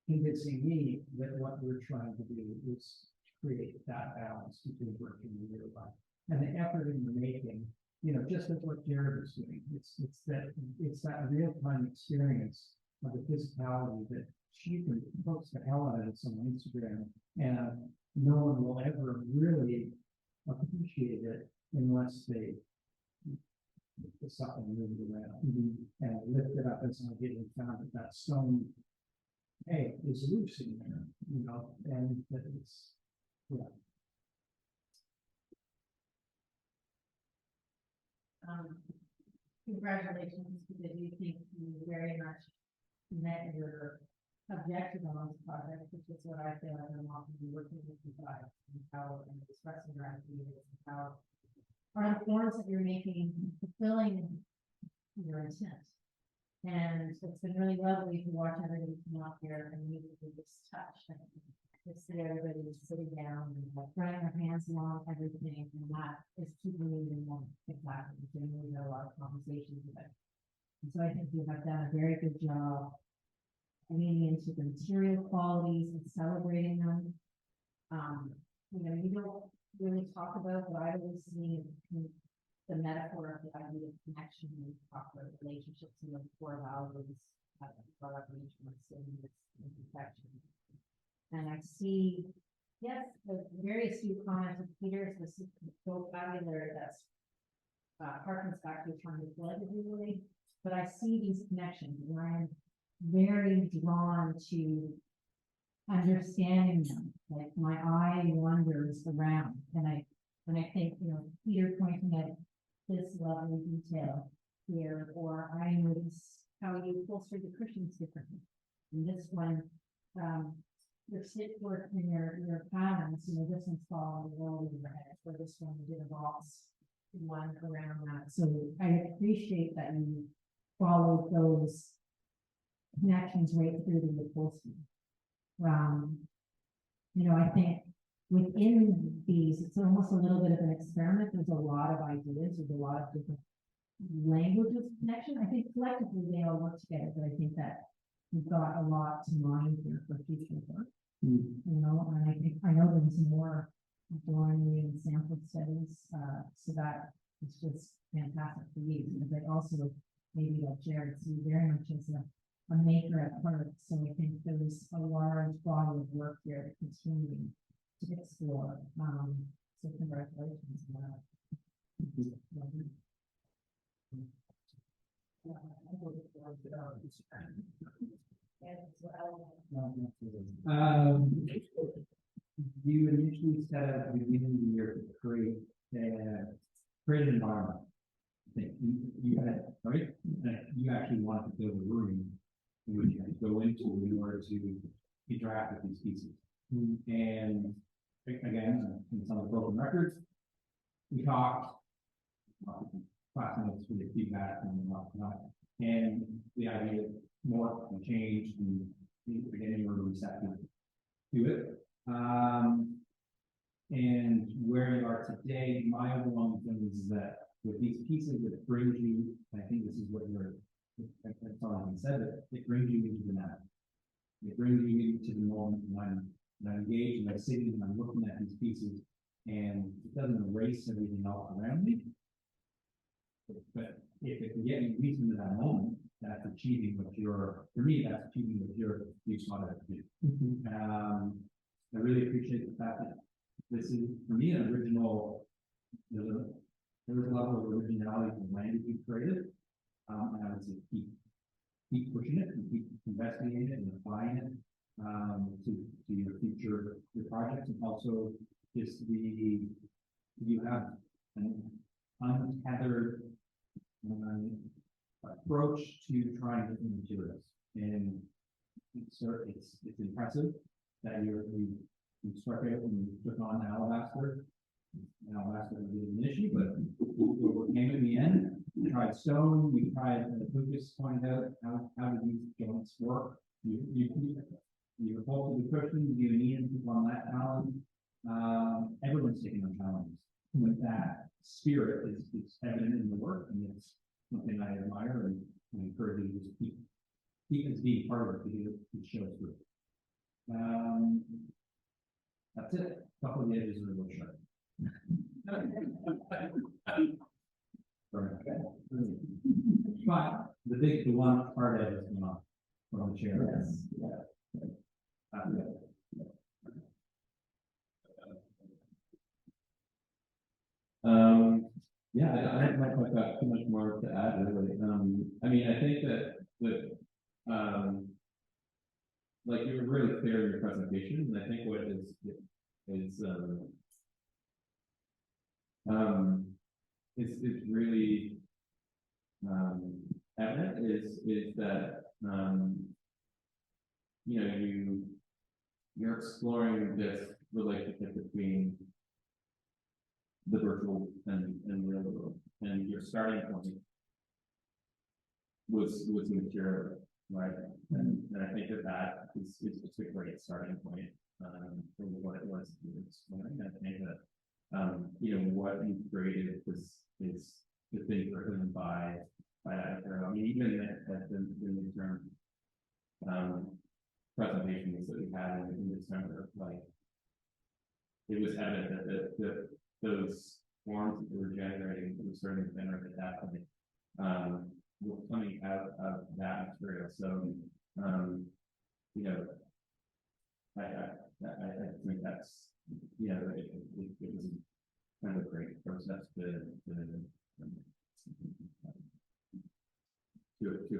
D: convincing me that what we're trying to do is create that balance between work and real life. And the effort in the making, just as what Jared is doing, it's that real-time experience of the physicality that she can post the hell out of it on Instagram, and no one will ever really appreciate it unless they put something moving around and lift it up as I get and found that stone, hey, is loose in there, and that it's, yeah.
C: Congratulations, because you think you very much met your objective on this project, which is what I feel like I'm often working with you guys, and how and expressing your ideas, and how are the forms that you're making fulfilling your intent. And it's been really lovely to watch everybody come out here and immediately just touch and just see everybody sitting down and like running their hands along everything, and that is keeping me in one. Exactly. Generally, there are a lot of conversations with it. And so I think you have done a very good job leaning into the material qualities and celebrating them. You don't really talk about what I always see in the metaphor of the idea of connection. We talk about relationships and the core values, imperfection. And I see, yes, the various few comments of Peter's, the vocabulary that's harkens back to the term of blood, really. But I see these connections, and I'm very drawn to understanding them. Like my eye wanders around, and I think, Peter pointing at this lovely detail here, or I notice how you bolster the cushions differently. And this one, your sit work in your patterns, this one's following the roll in your head, or this one did a box one around that. So I appreciate that you followed those connections right through the upholstery. I think within these, it's almost a little bit of an experiment. There's a lot of ideas, there's a lot of different languages of connection. I think collectively they all work together, but I think that we've got a lot to mind here for future work. And I know there's more joinery and sample studies, so that it's just fantastic for you. But also maybe like Jared, see very much as a maker at heart. So I think there's a large body of work here to continue to explore. So congratulations on that.
B: You initially set out at the beginning of the year to create an environment. I think you had, right? You actually wanted to build a room in which you could go into in order to interact with these pieces. And again, in some of the broken records, we talked, class notes for the feedback and whatnot, and the idea that more can change and beginning or receptive to it. And where you are today, my overwhelming feeling is that with these pieces that brings you, I think this is what that's all I can say, but it brings you into the now. It brings you into the moment when
D: and I'm engaged, and I'm sitting, and I'm looking at these pieces, and it doesn't erase everything else around me. But if it can get me at least into that moment, that's achieving what you're, for me, that's achieving what you sought out to do. I really appreciate the fact that this is, for me, an original, there was a level of originality in the language you created. And I would say keep pushing it and keep investing in it and applying it to your future, your projects, and also just you have an untethered approach to trying different materials, and it's impressive that you struck out and you took on alabaster. Alabaster was an issue, but we came in the end. We tried stone. We tried. Lucas pointed out how do these joints work. You bolted the cushions. You need people on that challenge. Everyone's taking on challenges. With that spirit is evident in the work, and it's something I admire and encourage you to keep as being part of it because it shows through. That's it. A couple of the edges are a little sharp. But the one hard edge is not from the chair. Yes. Yeah.
G: Yeah, I don't know if I've got too much more to add, really. I mean, I think that like you were really clear in your presentation, and I think what is really evident is that you know you're exploring this relationship between the virtual and real world, and your starting point was material, right? And I think that is just a great starting point for what it was you were exploring. I think that you know what you created is been driven by that material. I mean, even at the midterm presentations that we had in December, like it was evident that those forms that were generating, that were starting to generate at that point, were coming out of that material. So, you know, I think that's, you know, it was kind of a great process to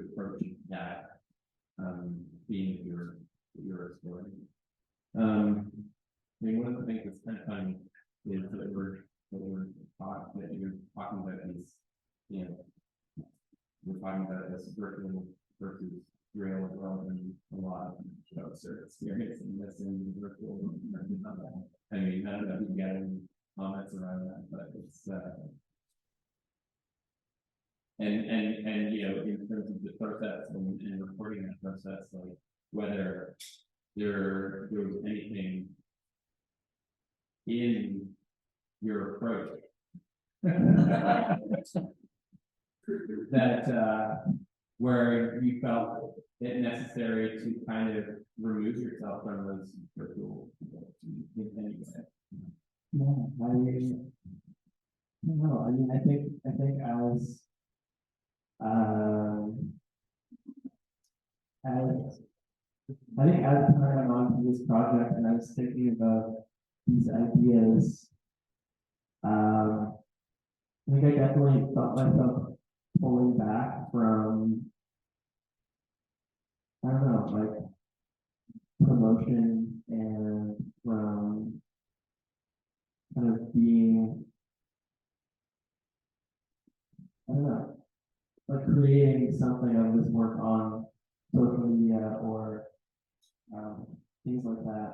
G: approach that theme that you're exploring. I mean, one of the things that's kind of funny is that you're talking about these, you know, we're talking about this virtual versus real world, and a lot of folks are experiencing this in the virtual world. I mean, I don't know if you can get any comments around that, but it's and you know, in terms of the process and reporting that process, like whether there was anything in your approach that where you felt it necessary to kind of remove yourself from those virtual in any way.
E: Yeah, I don't know. I mean, I think as I went on to this project and I was thinking about these ideas, I think I definitely felt myself pulling back from, I don't know, like promotion and from kind of being, I don't know, like creating something of this work on social media or things like that.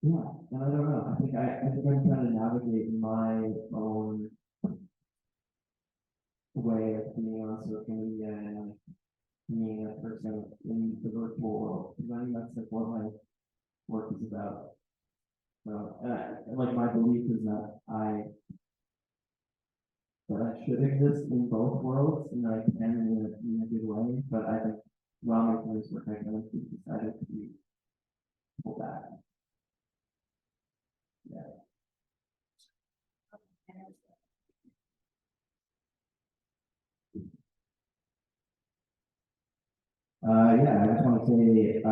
E: Yeah, and I don't know. I think I'm trying to navigate my own way of being on social media and being a person in the virtual world. Because I think that's like what my work is about. So, like my belief is that I should exist in both worlds, and I can in a good way. But I think raw materials were kind of decided to pull back. Yeah, I just want to say,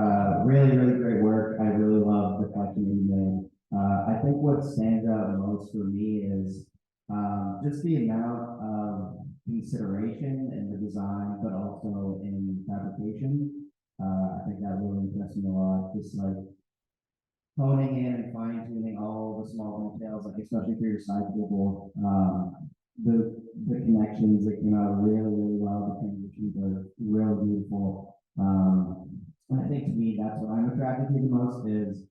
E: really, really great work. I really love the collection that you made. I think what stands out most for me is just the amount of consideration in the design, but also in fabrication. I think that really impressed me a lot. Just like honing in and fine tuning all the small details, like especially for your side table. The connections that came out really, really well. The transitions are real beautiful. And I think to me, that's what I'm attracted to the most is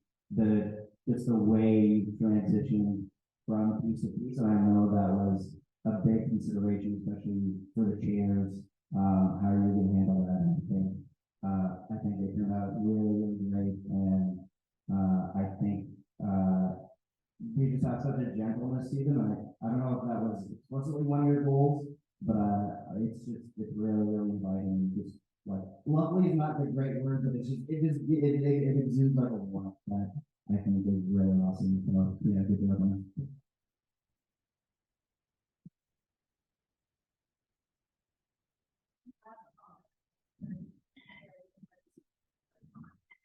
E: just the way you transition from piece to piece. And I know that was a big consideration, especially for the chairs. How are you going to handle that? And I think they turned out really, really great. And I think they just have such a gentleness to them. And I don't know if that was explicitly one of your goals, but it's really, really inviting. Just like lovely is not the great word, but it exudes like a warmth that I think is really awesome. So yeah, good job on that.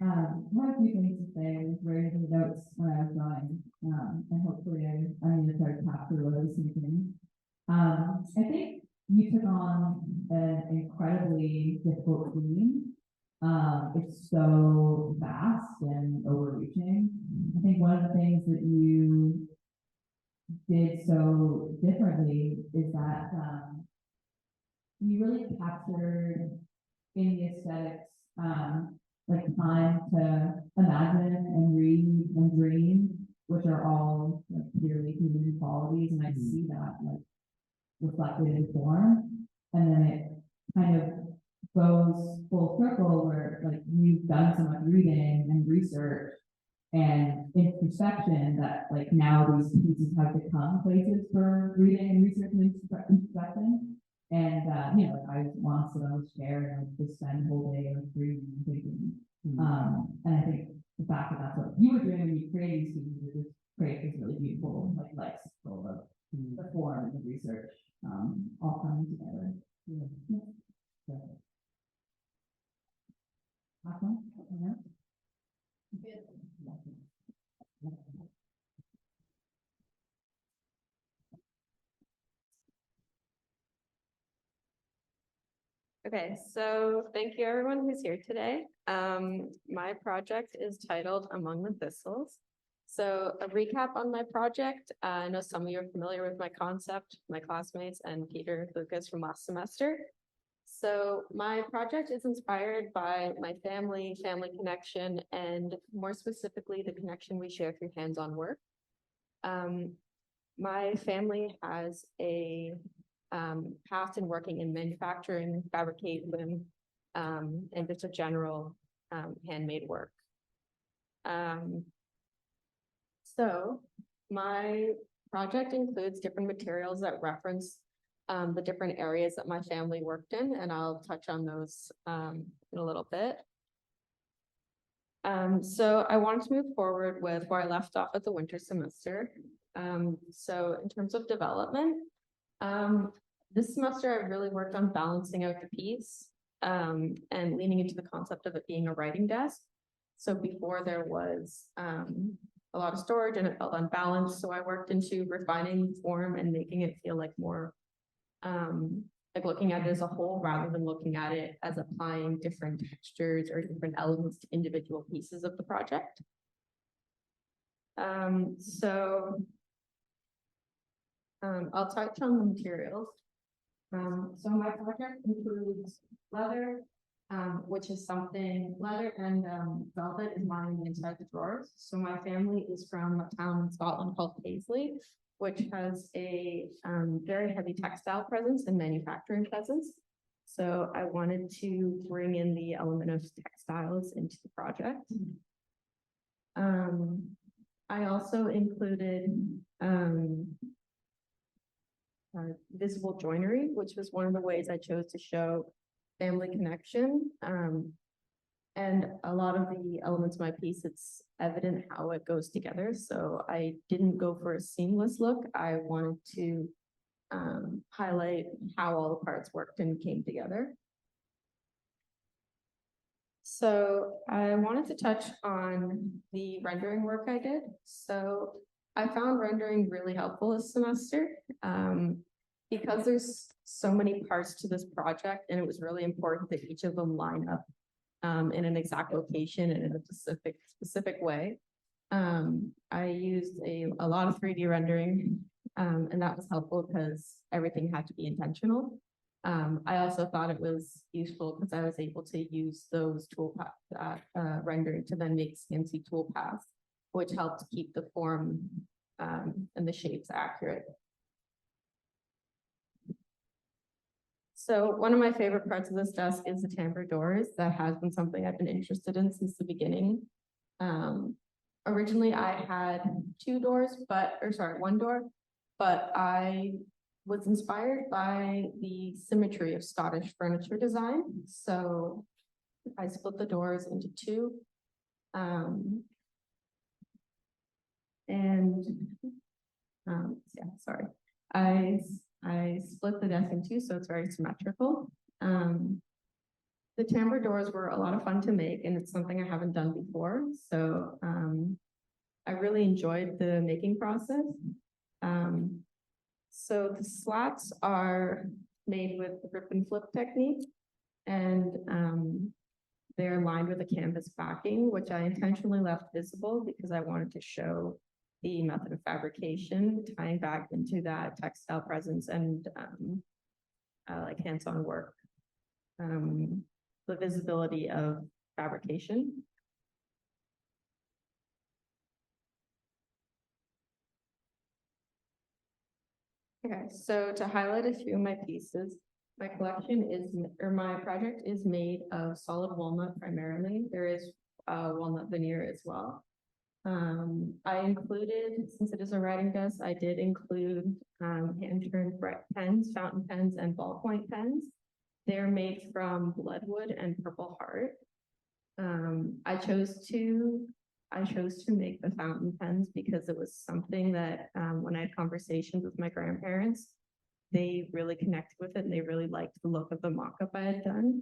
H: I have a few things to say. I was writing the notes when I was drawing, and hopefully I'm going to try to capture what I was thinking. I think you took on an incredibly difficult theme. It's so vast and overreaching. I think one of the things that you did so differently is that you really captured in the aesthetics like time to imagine and read and dream, which are all like purely human qualities, and I see that like reflected in form, and then it kind of goes full circle where like you've done so much reading and research and introspection that like now these pieces have become places for reading and research and introspection. And you know, like, I want to sit on this chair and like, just spend the whole day like reading and thinking. And I think the fact that that's what you were doing when you created these pieces, it just creates this really beautiful like full of the form and the research all coming together. Yeah. Awesome. Yeah.
I: Okay, so thank you everyone who's here today. My project is titled Among the Thistles. So a recap on my project. I know some of you are familiar with my concept, my classmates and Peter Lucas from last semester. So my project is inspired by my family connection, and more specifically, the connection we share through hands-on work. My family has a past in working in manufacturing, fabrication, and just a general handmade work. So my project includes different materials that reference the different areas that my family worked in, and I'll touch on those in a little bit. So I wanted to move forward with where I left off at the winter semester. So in terms of development, this semester I really worked on balancing out the piece and leaning into the concept of it being a writing desk. So before there was a lot of storage and it felt unbalanced. So I worked into refining form and making it feel like more like looking at it as a whole rather than looking at it as applying different textures or different elements to individual pieces of the project. I'll touch on the materials. So my project includes leather, which is something, leather and velvet is lying inside the drawers. So my family is from a town in Scotland called Paisley, which has a very heavy textile presence and manufacturing presence. So I wanted to bring in the element of textiles into the project. I also included visible joinery, which was one of the ways I chose to show family connection. And a lot of the elements of my piece, it's evident how it goes together. So I didn't go for a seamless look. I wanted to highlight how all the parts worked and came together. So I wanted to touch on the rendering work I did. So I found rendering really helpful this semester. Because there's so many parts to this project, and it was really important that each of them line up in an exact location and in a specific way. I used a lot of 3D rendering, and that was helpful because everything had to be intentional. I also thought it was useful because I was able to use those rendering to then make CNC toolpaths, which helped keep the form and the shapes accurate. So one of my favorite parts of this desk is the timbre doors. That has been something I've been interested in since the beginning. Originally I had one door, but I was inspired by the symmetry of Scottish furniture design. So I split the doors into two. I split the desk in two, so it's very symmetrical. The timbre doors were a lot of fun to make, and it's something I haven't done before. So I really enjoyed the making process. So the slats are made with the rip and flip technique, and they're lined with a canvas backing, which I intentionally left visible because I wanted to show the method of fabrication, tying back into that textile presence and like hands-on work, the visibility of fabrication. Okay, so to highlight a few of my pieces, my project is made of solid walnut primarily. There is walnut veneer as well. I included, since it is a writing desk, I did include hand-turned pens, fountain pens, and ballpoint pens. They're made from bloodwood and purple heart. I chose to make the fountain pens because it was something that when I had conversations with my grandparents, they really connected with it and they really liked the look of the mock-up I had done.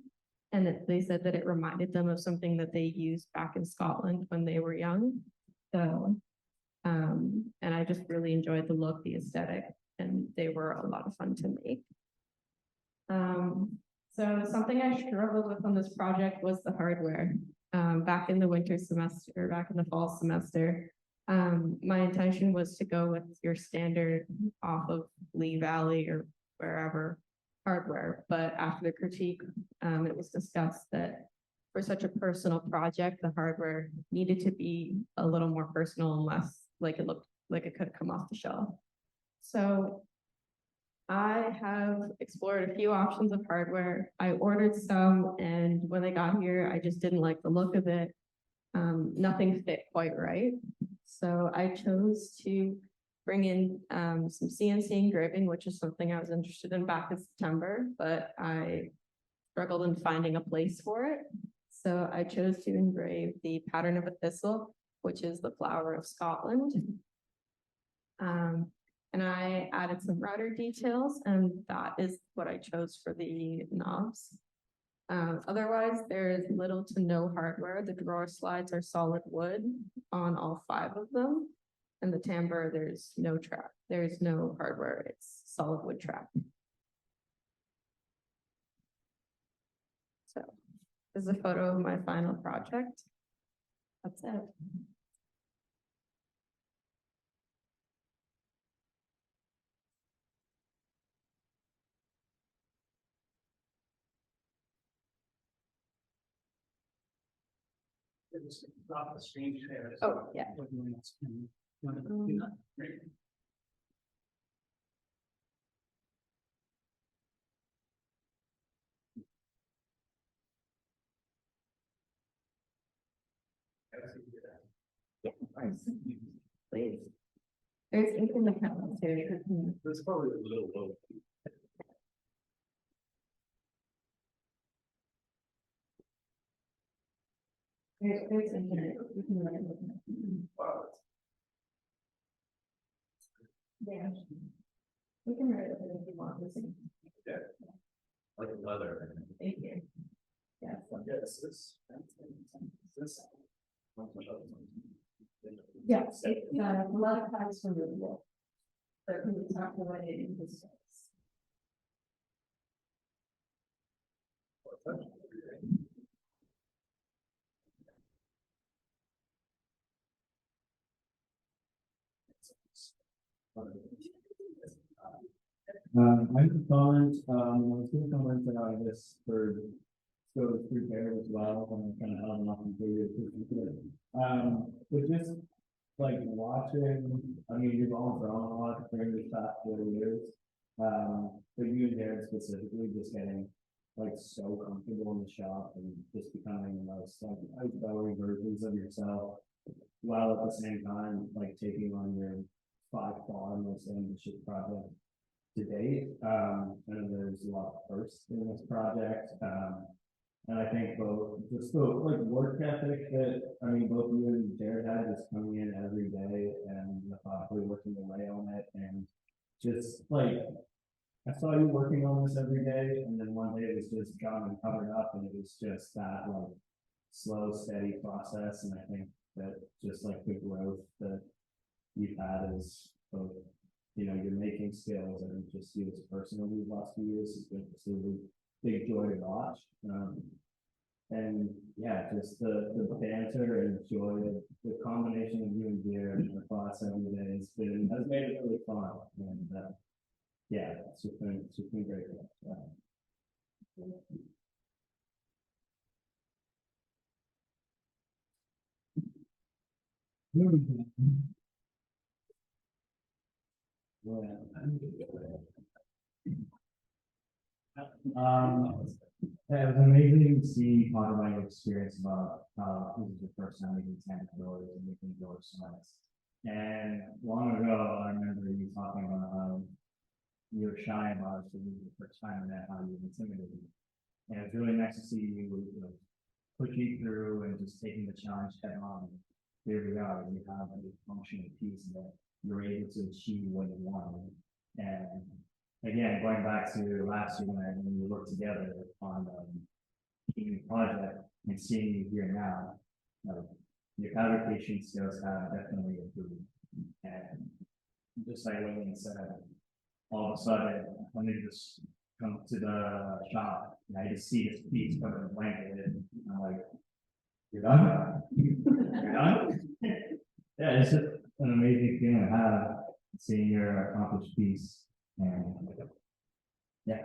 I: And they said that it reminded them of something that they used back in Scotland when they were young. So, and I just really enjoyed the look, the aesthetic, and they were a lot of fun to make. So something I struggled with on this project was the hardware. Back in the fall semester, my intention was to go with your standard off of Lee Valley or wherever hardware, but after the critique, it was discussed that for such a personal project, the hardware needed to be a little more personal and less like it looked like it could come off the shelf. So I have explored a few options of hardware. I ordered some, and when they got here, I just didn't like the look of it. Nothing fit quite right. So I chose to bring in some CNC engraving, which is something I was interested in back in September, but I struggled in finding a place for it. So I chose to engrave the pattern of a thistle, which is the flower of Scotland. And I added some router details, and that is what I chose for the knobs. Otherwise, there is little to no hardware. The drawer slides are solid wood on all 5 of them. And the timbre, there's no track. There's no hardware. It's solid wood track. So this is a photo of my final project. That's it.
D: Not the screen share.
I: Oh, yeah. Yeah, of course. Please. There's ink in the panel too.
B: That's probably a little low.
H: There's internet, we can write it. Yeah. We can write it if you want, listen.
B: Like leather.
H: Thank you. Yes. Yes, a lot of times from the wall. But we talk about it in this space.
G: I have a comment, I was gonna comment on this for go through there as well, and I kind of held off until you. But just like watching, I mean, you've all grown a lot during the past 4 years. But you and Jared specifically just getting like so comfortable in the shop and just becoming the most like outgoing versions of yourself, while at the same time like taking on your by far most ambitious project to date. And there's a lot of firsts in this project. And I think both just the like work ethic that I mean both you and Jared had is coming in every day and methodically working away on it, and just like I saw you working on this every day, and then one day it was just gone and covered up, and it was just that like slow, steady process. And I think that just like the growth that you've had is both, you know, your making skills and just you as a person over the last few years has been just a really big joy to watch. And yeah, just the banter and joy, the combination of you and Jared in the class every day has made it really fun. And yeah, it's just been great. Yeah, it was amazing to see part of my experience about how this is the first time making 10 doors and making doors so nice. And long ago, I remember you talking about how you were shy about it, so this was the first time and how you were intimidated. And it's really nice to see you, pushing through and just taking the challenge head on. Here we are, we have a functioning piece that you're able to achieve what you wanted. And again, going back to last year when we worked together on the project and seeing you here now, your fabrication skills have definitely improved. And just like Wayne said, all of a sudden, when they just come to the shop, and I just see this piece covered in blanket, and I'm like, you're done? You're done? Yeah, it's just an amazing feeling to have, seeing your accomplished piece. And yeah.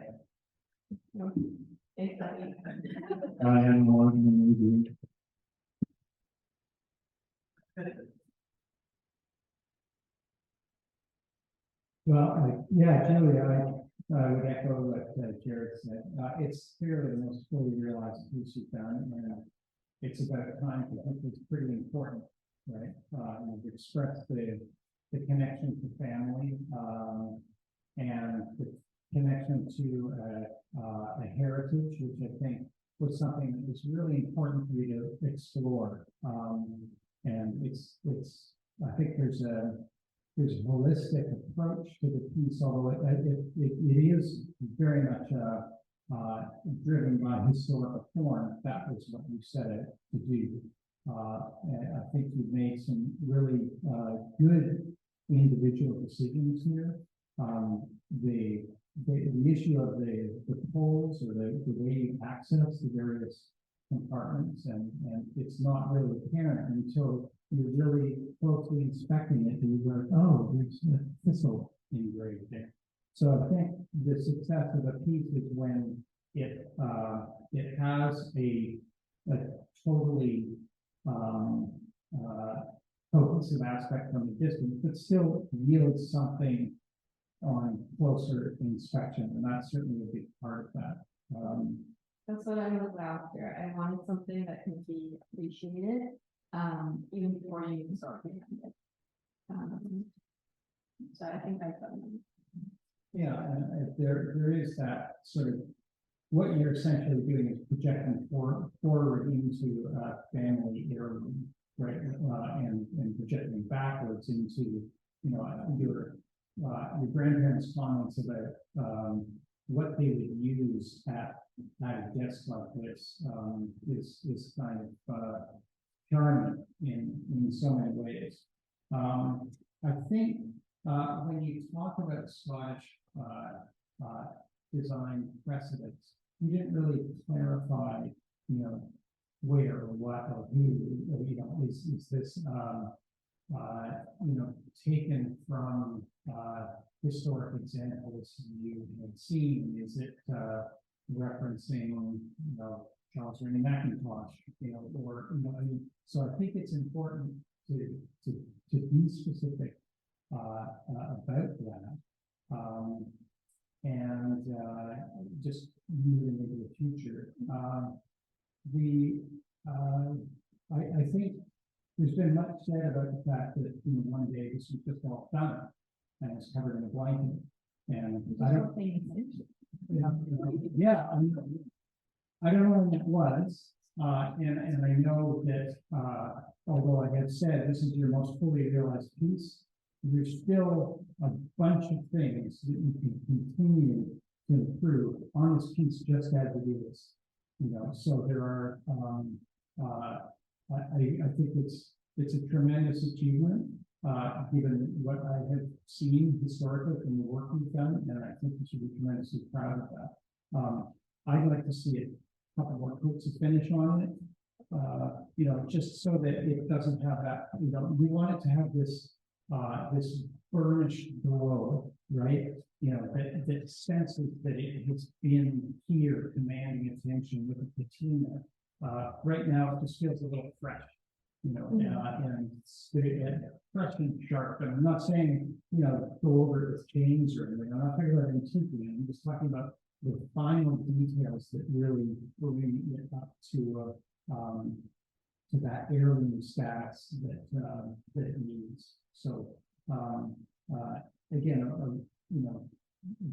H: Exactly.
G: I am more than maybe. Well, yeah, generally, I would echo what Jared said. It's clearly the most fully realized piece you've done, and it's about time. I think it's pretty important, right? You've expressed the connection to family, and the connection to a heritage, which I think was something that was really important for you to explore. And I think there's a holistic approach to the piece, although it is very much driven by historical form. That was what you set it to do. And I think you've made some really good individual decisions here. The issue of the poles or the way you access the various compartments, and it's not really apparent until you're really closely inspecting it and you're like, oh, there's a thistle engraved there. So I think the success of a piece is when it has a totally cohesive aspect from the distance, but still yields something on closer inspection, and that's certainly a big part of that.
H: That's what I was after. I wanted something that can be appreciated, even before you even start looking at it. So I think I've done.
D: Yeah, and there is that sort of what you're essentially doing is projecting forward into family heirloom, right? And projecting backwards into, your grandparents' comments about what they would use at a desk like this is kind of charming in so many ways. I think when you talk about Scottish design precedents, you didn't really clarify, where or what or who, is this, taken from historic examples you have seen? Is it referencing, Charles Rennie Mackintosh, or, so I think it's important to be specific about that. And just moving into the future. I think there's been much said about the fact that, one day this was just all done and it's covered in a blanket. And I don't think, yeah, I don't know when it was. And I know that, although I had said this is your most fully realized piece, there's still a bunch of things that you can continue to improve on this piece just as it is. So there are, I think it's a tremendous achievement, given what I have seen historically from the work we've done, and I think we should be tremendously proud of that. I'd like to see a couple more coats of finish on it, just so that it doesn't have that, we want it to have this burnished glow, right? That senses that it has been here commanding attention with a patina. Right now, it just feels a little fresh, and fresh and sharp. And I'm not saying, go over it with chains or anything. I'm not talking about antiquity. I'm just talking about the final details that really get up to that heirloom status that it needs. So again,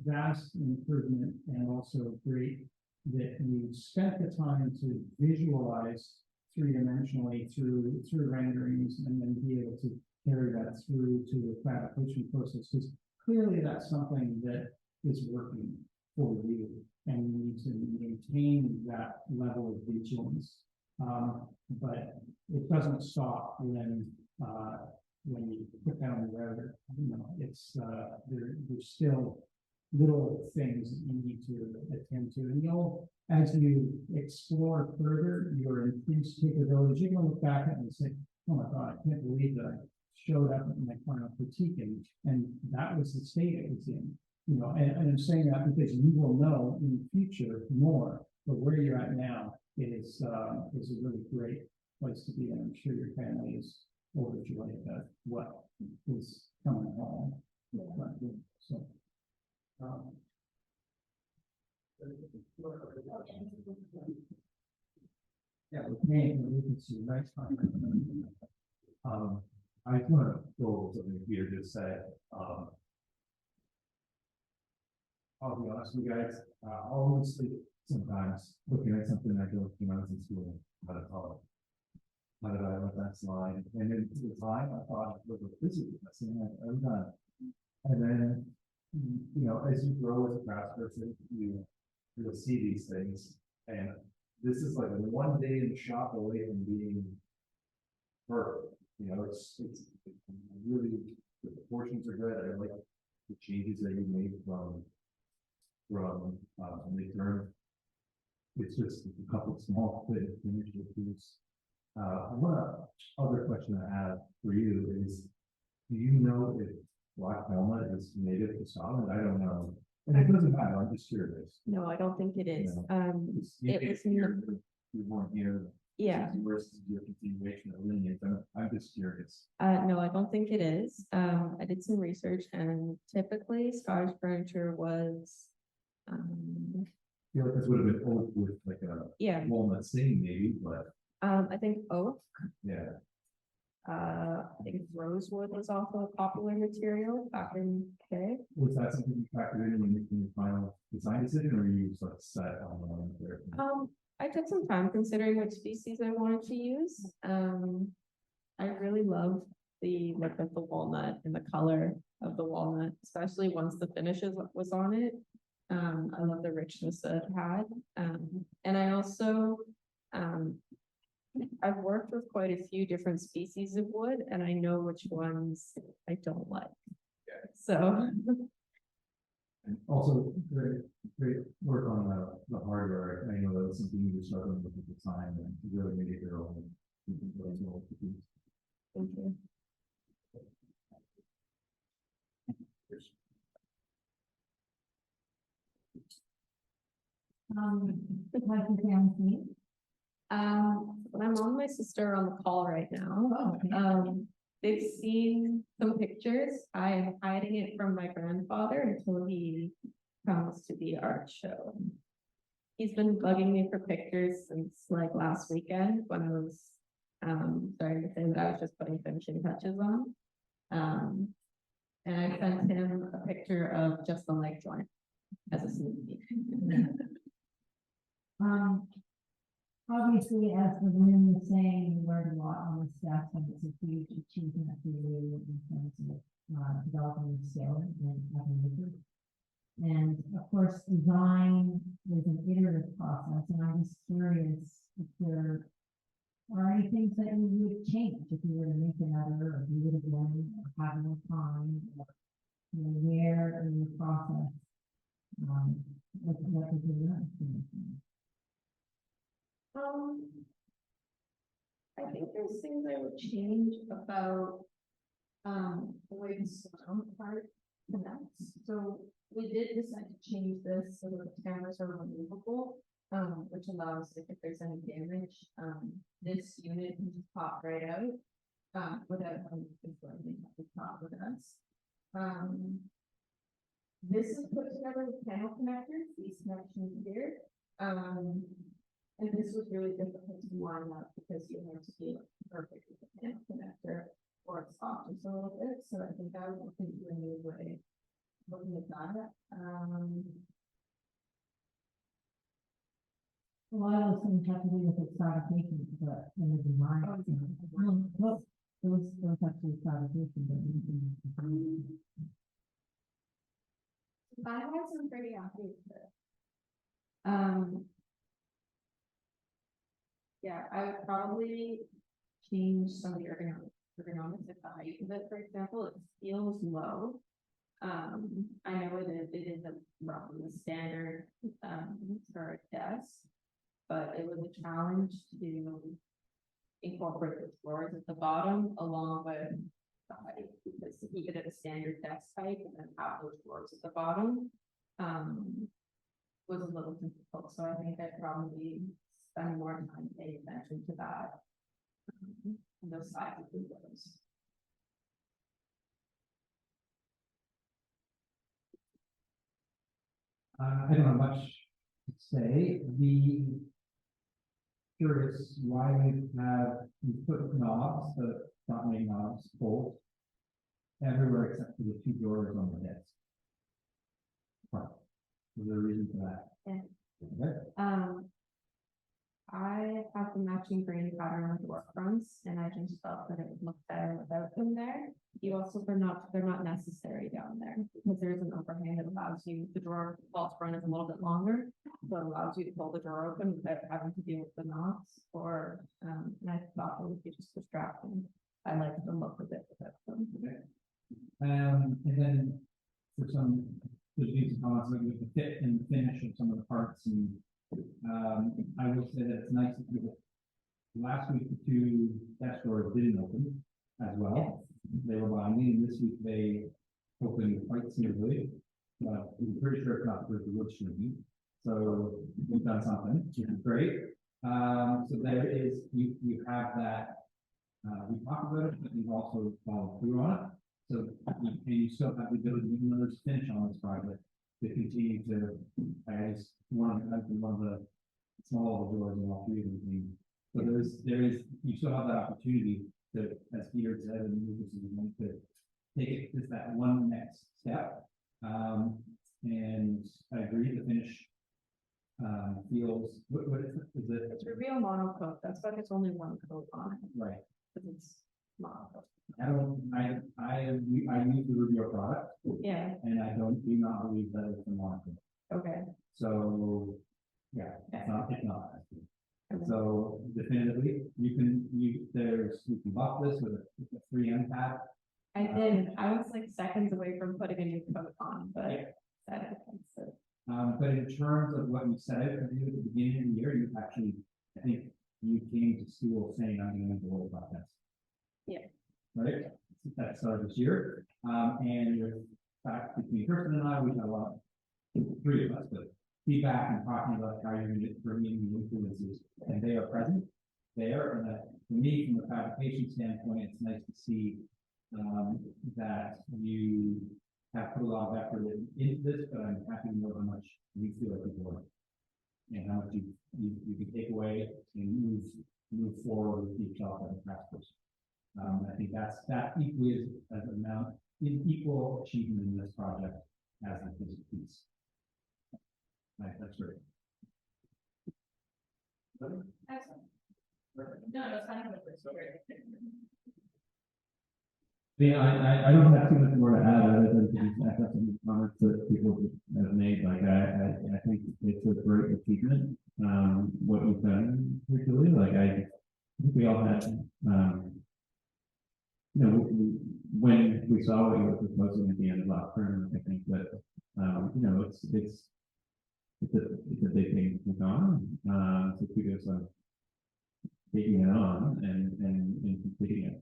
D: vast improvement, and also great that you spent the time to visualize three-dimensionally through renderings, and then be able to carry that through to the fabrication process, because clearly that's something that is working for you, and you need to maintain that level of vigilance. But it doesn't stop when you put down the router. It's there's still little things that you need to attend to, and as you explore further your increased capabilities, you're going to look back at it and say, oh my God, I can't believe that I showed up in my final critique, and that was the state it was in. And I'm saying that because you will know in the future more, but where you're at now is a really great place to be, and I'm sure your family is overjoyed at what is coming along. So, yeah, we can see nice.
B: I just want to go over something Peter just said. I'll be honest with you guys, I'll always sleep sometimes looking at something I go, when I was in school, how did I let that slide? And then to the time I thought, look, this is the best thing I've ever done. And then, as you grow as a craftsperson, you'll see these things. And this is like one day in the shop away from being perfect. It's really, the proportions are good. I like the changes that you made from midterm. It's just a couple of small initial pieces. One other question I have for you is, do you know if Black Helmet is native to Scotland? I don't know. And it doesn't matter, I'm just curious.
I: No, I don't think it is.
B: You
I: It was
B: you weren't here.
I: Yeah.
B: Versus your continuation of lineage. I'm just curious.
I: No, I don't think it is. I did some research, and typically Scottish furniture was,
B: I feel like this would have been oak with like a walnut stain maybe, but
I: I think oak.
B: yeah.
I: I think rosewood was also a popular material back in the day.
B: Was that something you factored in when making your final design decision, or you just like set on one there?
I: I took some time considering which species I wanted to use. I really love the look of the walnut and the color of the walnut, especially once the was on it. I love the richness that it had. And I also, I've worked with quite a few different species of wood, and I know which ones I don't like. So,
B: And also, great work on the hardware. I know that was something you were struggling with at the time, and you really made it your own.
I: thank you.
H: How's your family meet?
I: My mom and my sister are on the call right now.
H: Oh, okay.
I: They've seen some pictures. I'm hiding it from my grandfather until he comes to the art show. He's been bugging me for pictures since like last weekend when I was starting to say that I was just putting finishing touches on. And I sent him a picture of just the leg joint as a sneak peek.
H: Obviously, as the woman was saying, you learned a lot on the steps, and it's a huge achievement for you in terms of developing the skill and having it. And of course, design is an iterative process, and I'm just curious if there are any things that you would change if you were to make another, or you would have done, or have more time, or you know, where in the process, what did you learn from this?
I: I think there's things I would change about the way the sound part connects. So we did decide to change this so that the cameras are removable, which allows if there's any damage, this unit can just pop right out without having to pop with us. This is put together with panel connectors, these connections here. And this was really difficult to line up because you have to be perfect with the panel connector or it's off just a little bit. So I think I would look into a new way looking at that.
H: A lot of those things have to do with its fabrication, but in the design, those have to do with fabrication, but you can.
I: I had some pretty happy with it. Yeah, I would probably change some of the ergonomics at the height of it, for example. It feels low. I know it isn't roughly the standard for a desk, but it was a challenge to incorporate the floors at the bottom along with the height, because to keep it at a standard desk height and then have those floors at the bottom was a little difficult. So I think I'd probably spend more time paying attention to that. Those sides of the windows.
D: I don't have much to say. Curious why you put knobs, the front main knobs, bolt everywhere except for the two drawers on the desk. Is there a reason for that?
I: Yeah.
D: Okay.
I: I have the matching grain pattern on the door fronts, and I just felt that it would look better without them there. You also, they're not necessary down there because there's an overhang that allows you, the drawer false front is a little bit longer, so it allows you to pull the drawer open without having to deal with the knots, or, and I thought it would be just distracting. I like the look of it without them.
D: Okay. And then for some, there's been some comments about the fit and finish of some of the parts, and I will say that it's nice that last week the two desk doors didn't open as well. They were binding, and this week they opened quite smoothly. I'm pretty sure it's not for the wood shrinking. So we've done something, which is great. So there is, you have that, we talked about it, but you've also followed through on it. So you still have the ability, even though there's finish on this project, to continue to, as one of the small doors in all three of them. So there is, you still have that opportunity to, as Peter said, and this is going to take it just that one next step. And I agree the finish feels, what is it? Is it
I: It's reveal monocoat, that's why there's only one coat on it,
D: right?
I: because it's monocoat.
D: I use the Rubio product
I: Yeah,
D: and I do not believe that it's a market.
I: okay.
D: So, yeah, it's not.
I: Okay.
D: So definitively, you can buff this with a 3M pad.
I: I did, I was like seconds away from putting a new coat on, but
D: Yeah.
I: that happens, so.
D: But in terms of what you set out to do at the beginning of the year, you actually, I think you came to school saying, I'm going to roll about this.
I: Yeah.
D: Right? That started this year. And with fact, between Kirsten and I, we had a lot, three of us, but feedback and talking about how you're going to bring in new influences, and they are present there. And for me, from a fabrication standpoint, it's nice to see that you have put a lot of effort into this, but I'm happy to know how much you feel like you've learned and how much you can take away and move forward with yourself as a practice. I think that equally as amount in equal achievement in this project as the physical piece. Right, that's great.
C: Excellent. No, that's fine.
G: Yeah, I don't have too much more to add other than to just echo some comments that people have made. Like I think it's a great achievement. What you've done, particularly, like I think we all had, you know, when we saw what you were proposing at the end of last term, I think that, you know, it's a big thing to take on. So kudos on taking it on and completing it.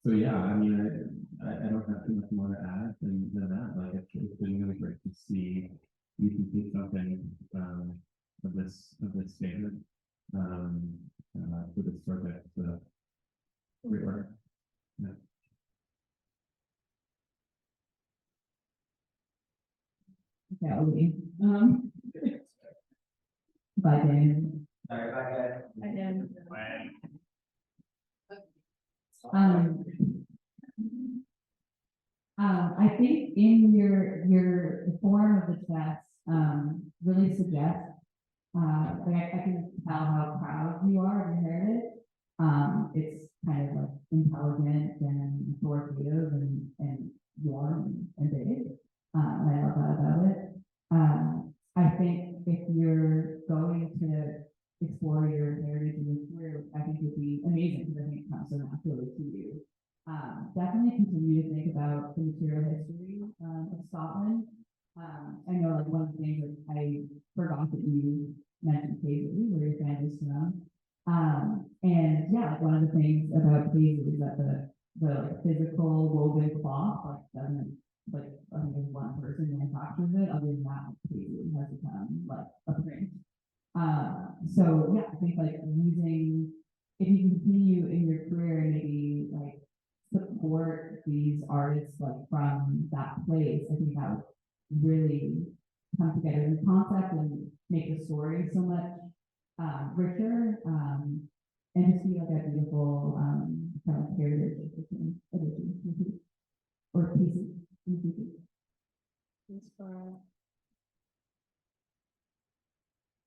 G: So yeah, I mean, I don't have too much more to add than that. Like it's been really great to see you complete something of this standard for this project. Great work. Yeah.
H: Okay, I'll leave. Bye, Dan.
I: I did.
H: Um, I think in your the form of the test, really suggests, like I can tell how proud you are of your heritage. It's kind of like intelligent and authoritative and warm and big. And I love that about it. I think if you're going to explore your heritage in your career, I think would be amazing because I think it comes so naturally to you. Definitely continue to think about the material history of Scotland. I know like one of the things that I forgot that you mentioned Paisley, where your family's from. And yeah, like one of the things about Paisley is that the like, physical woven cloth like doesn't like I think there's one person manufactures it. Other than that, Paisley has become like a print. So yeah, I think like using if you can continue in your career and maybe like support these artists like from that place, I think that would really come together in the concept and make the story so much richer and just be like a beautiful kind of heritage addition or pieces.
I: Thanks for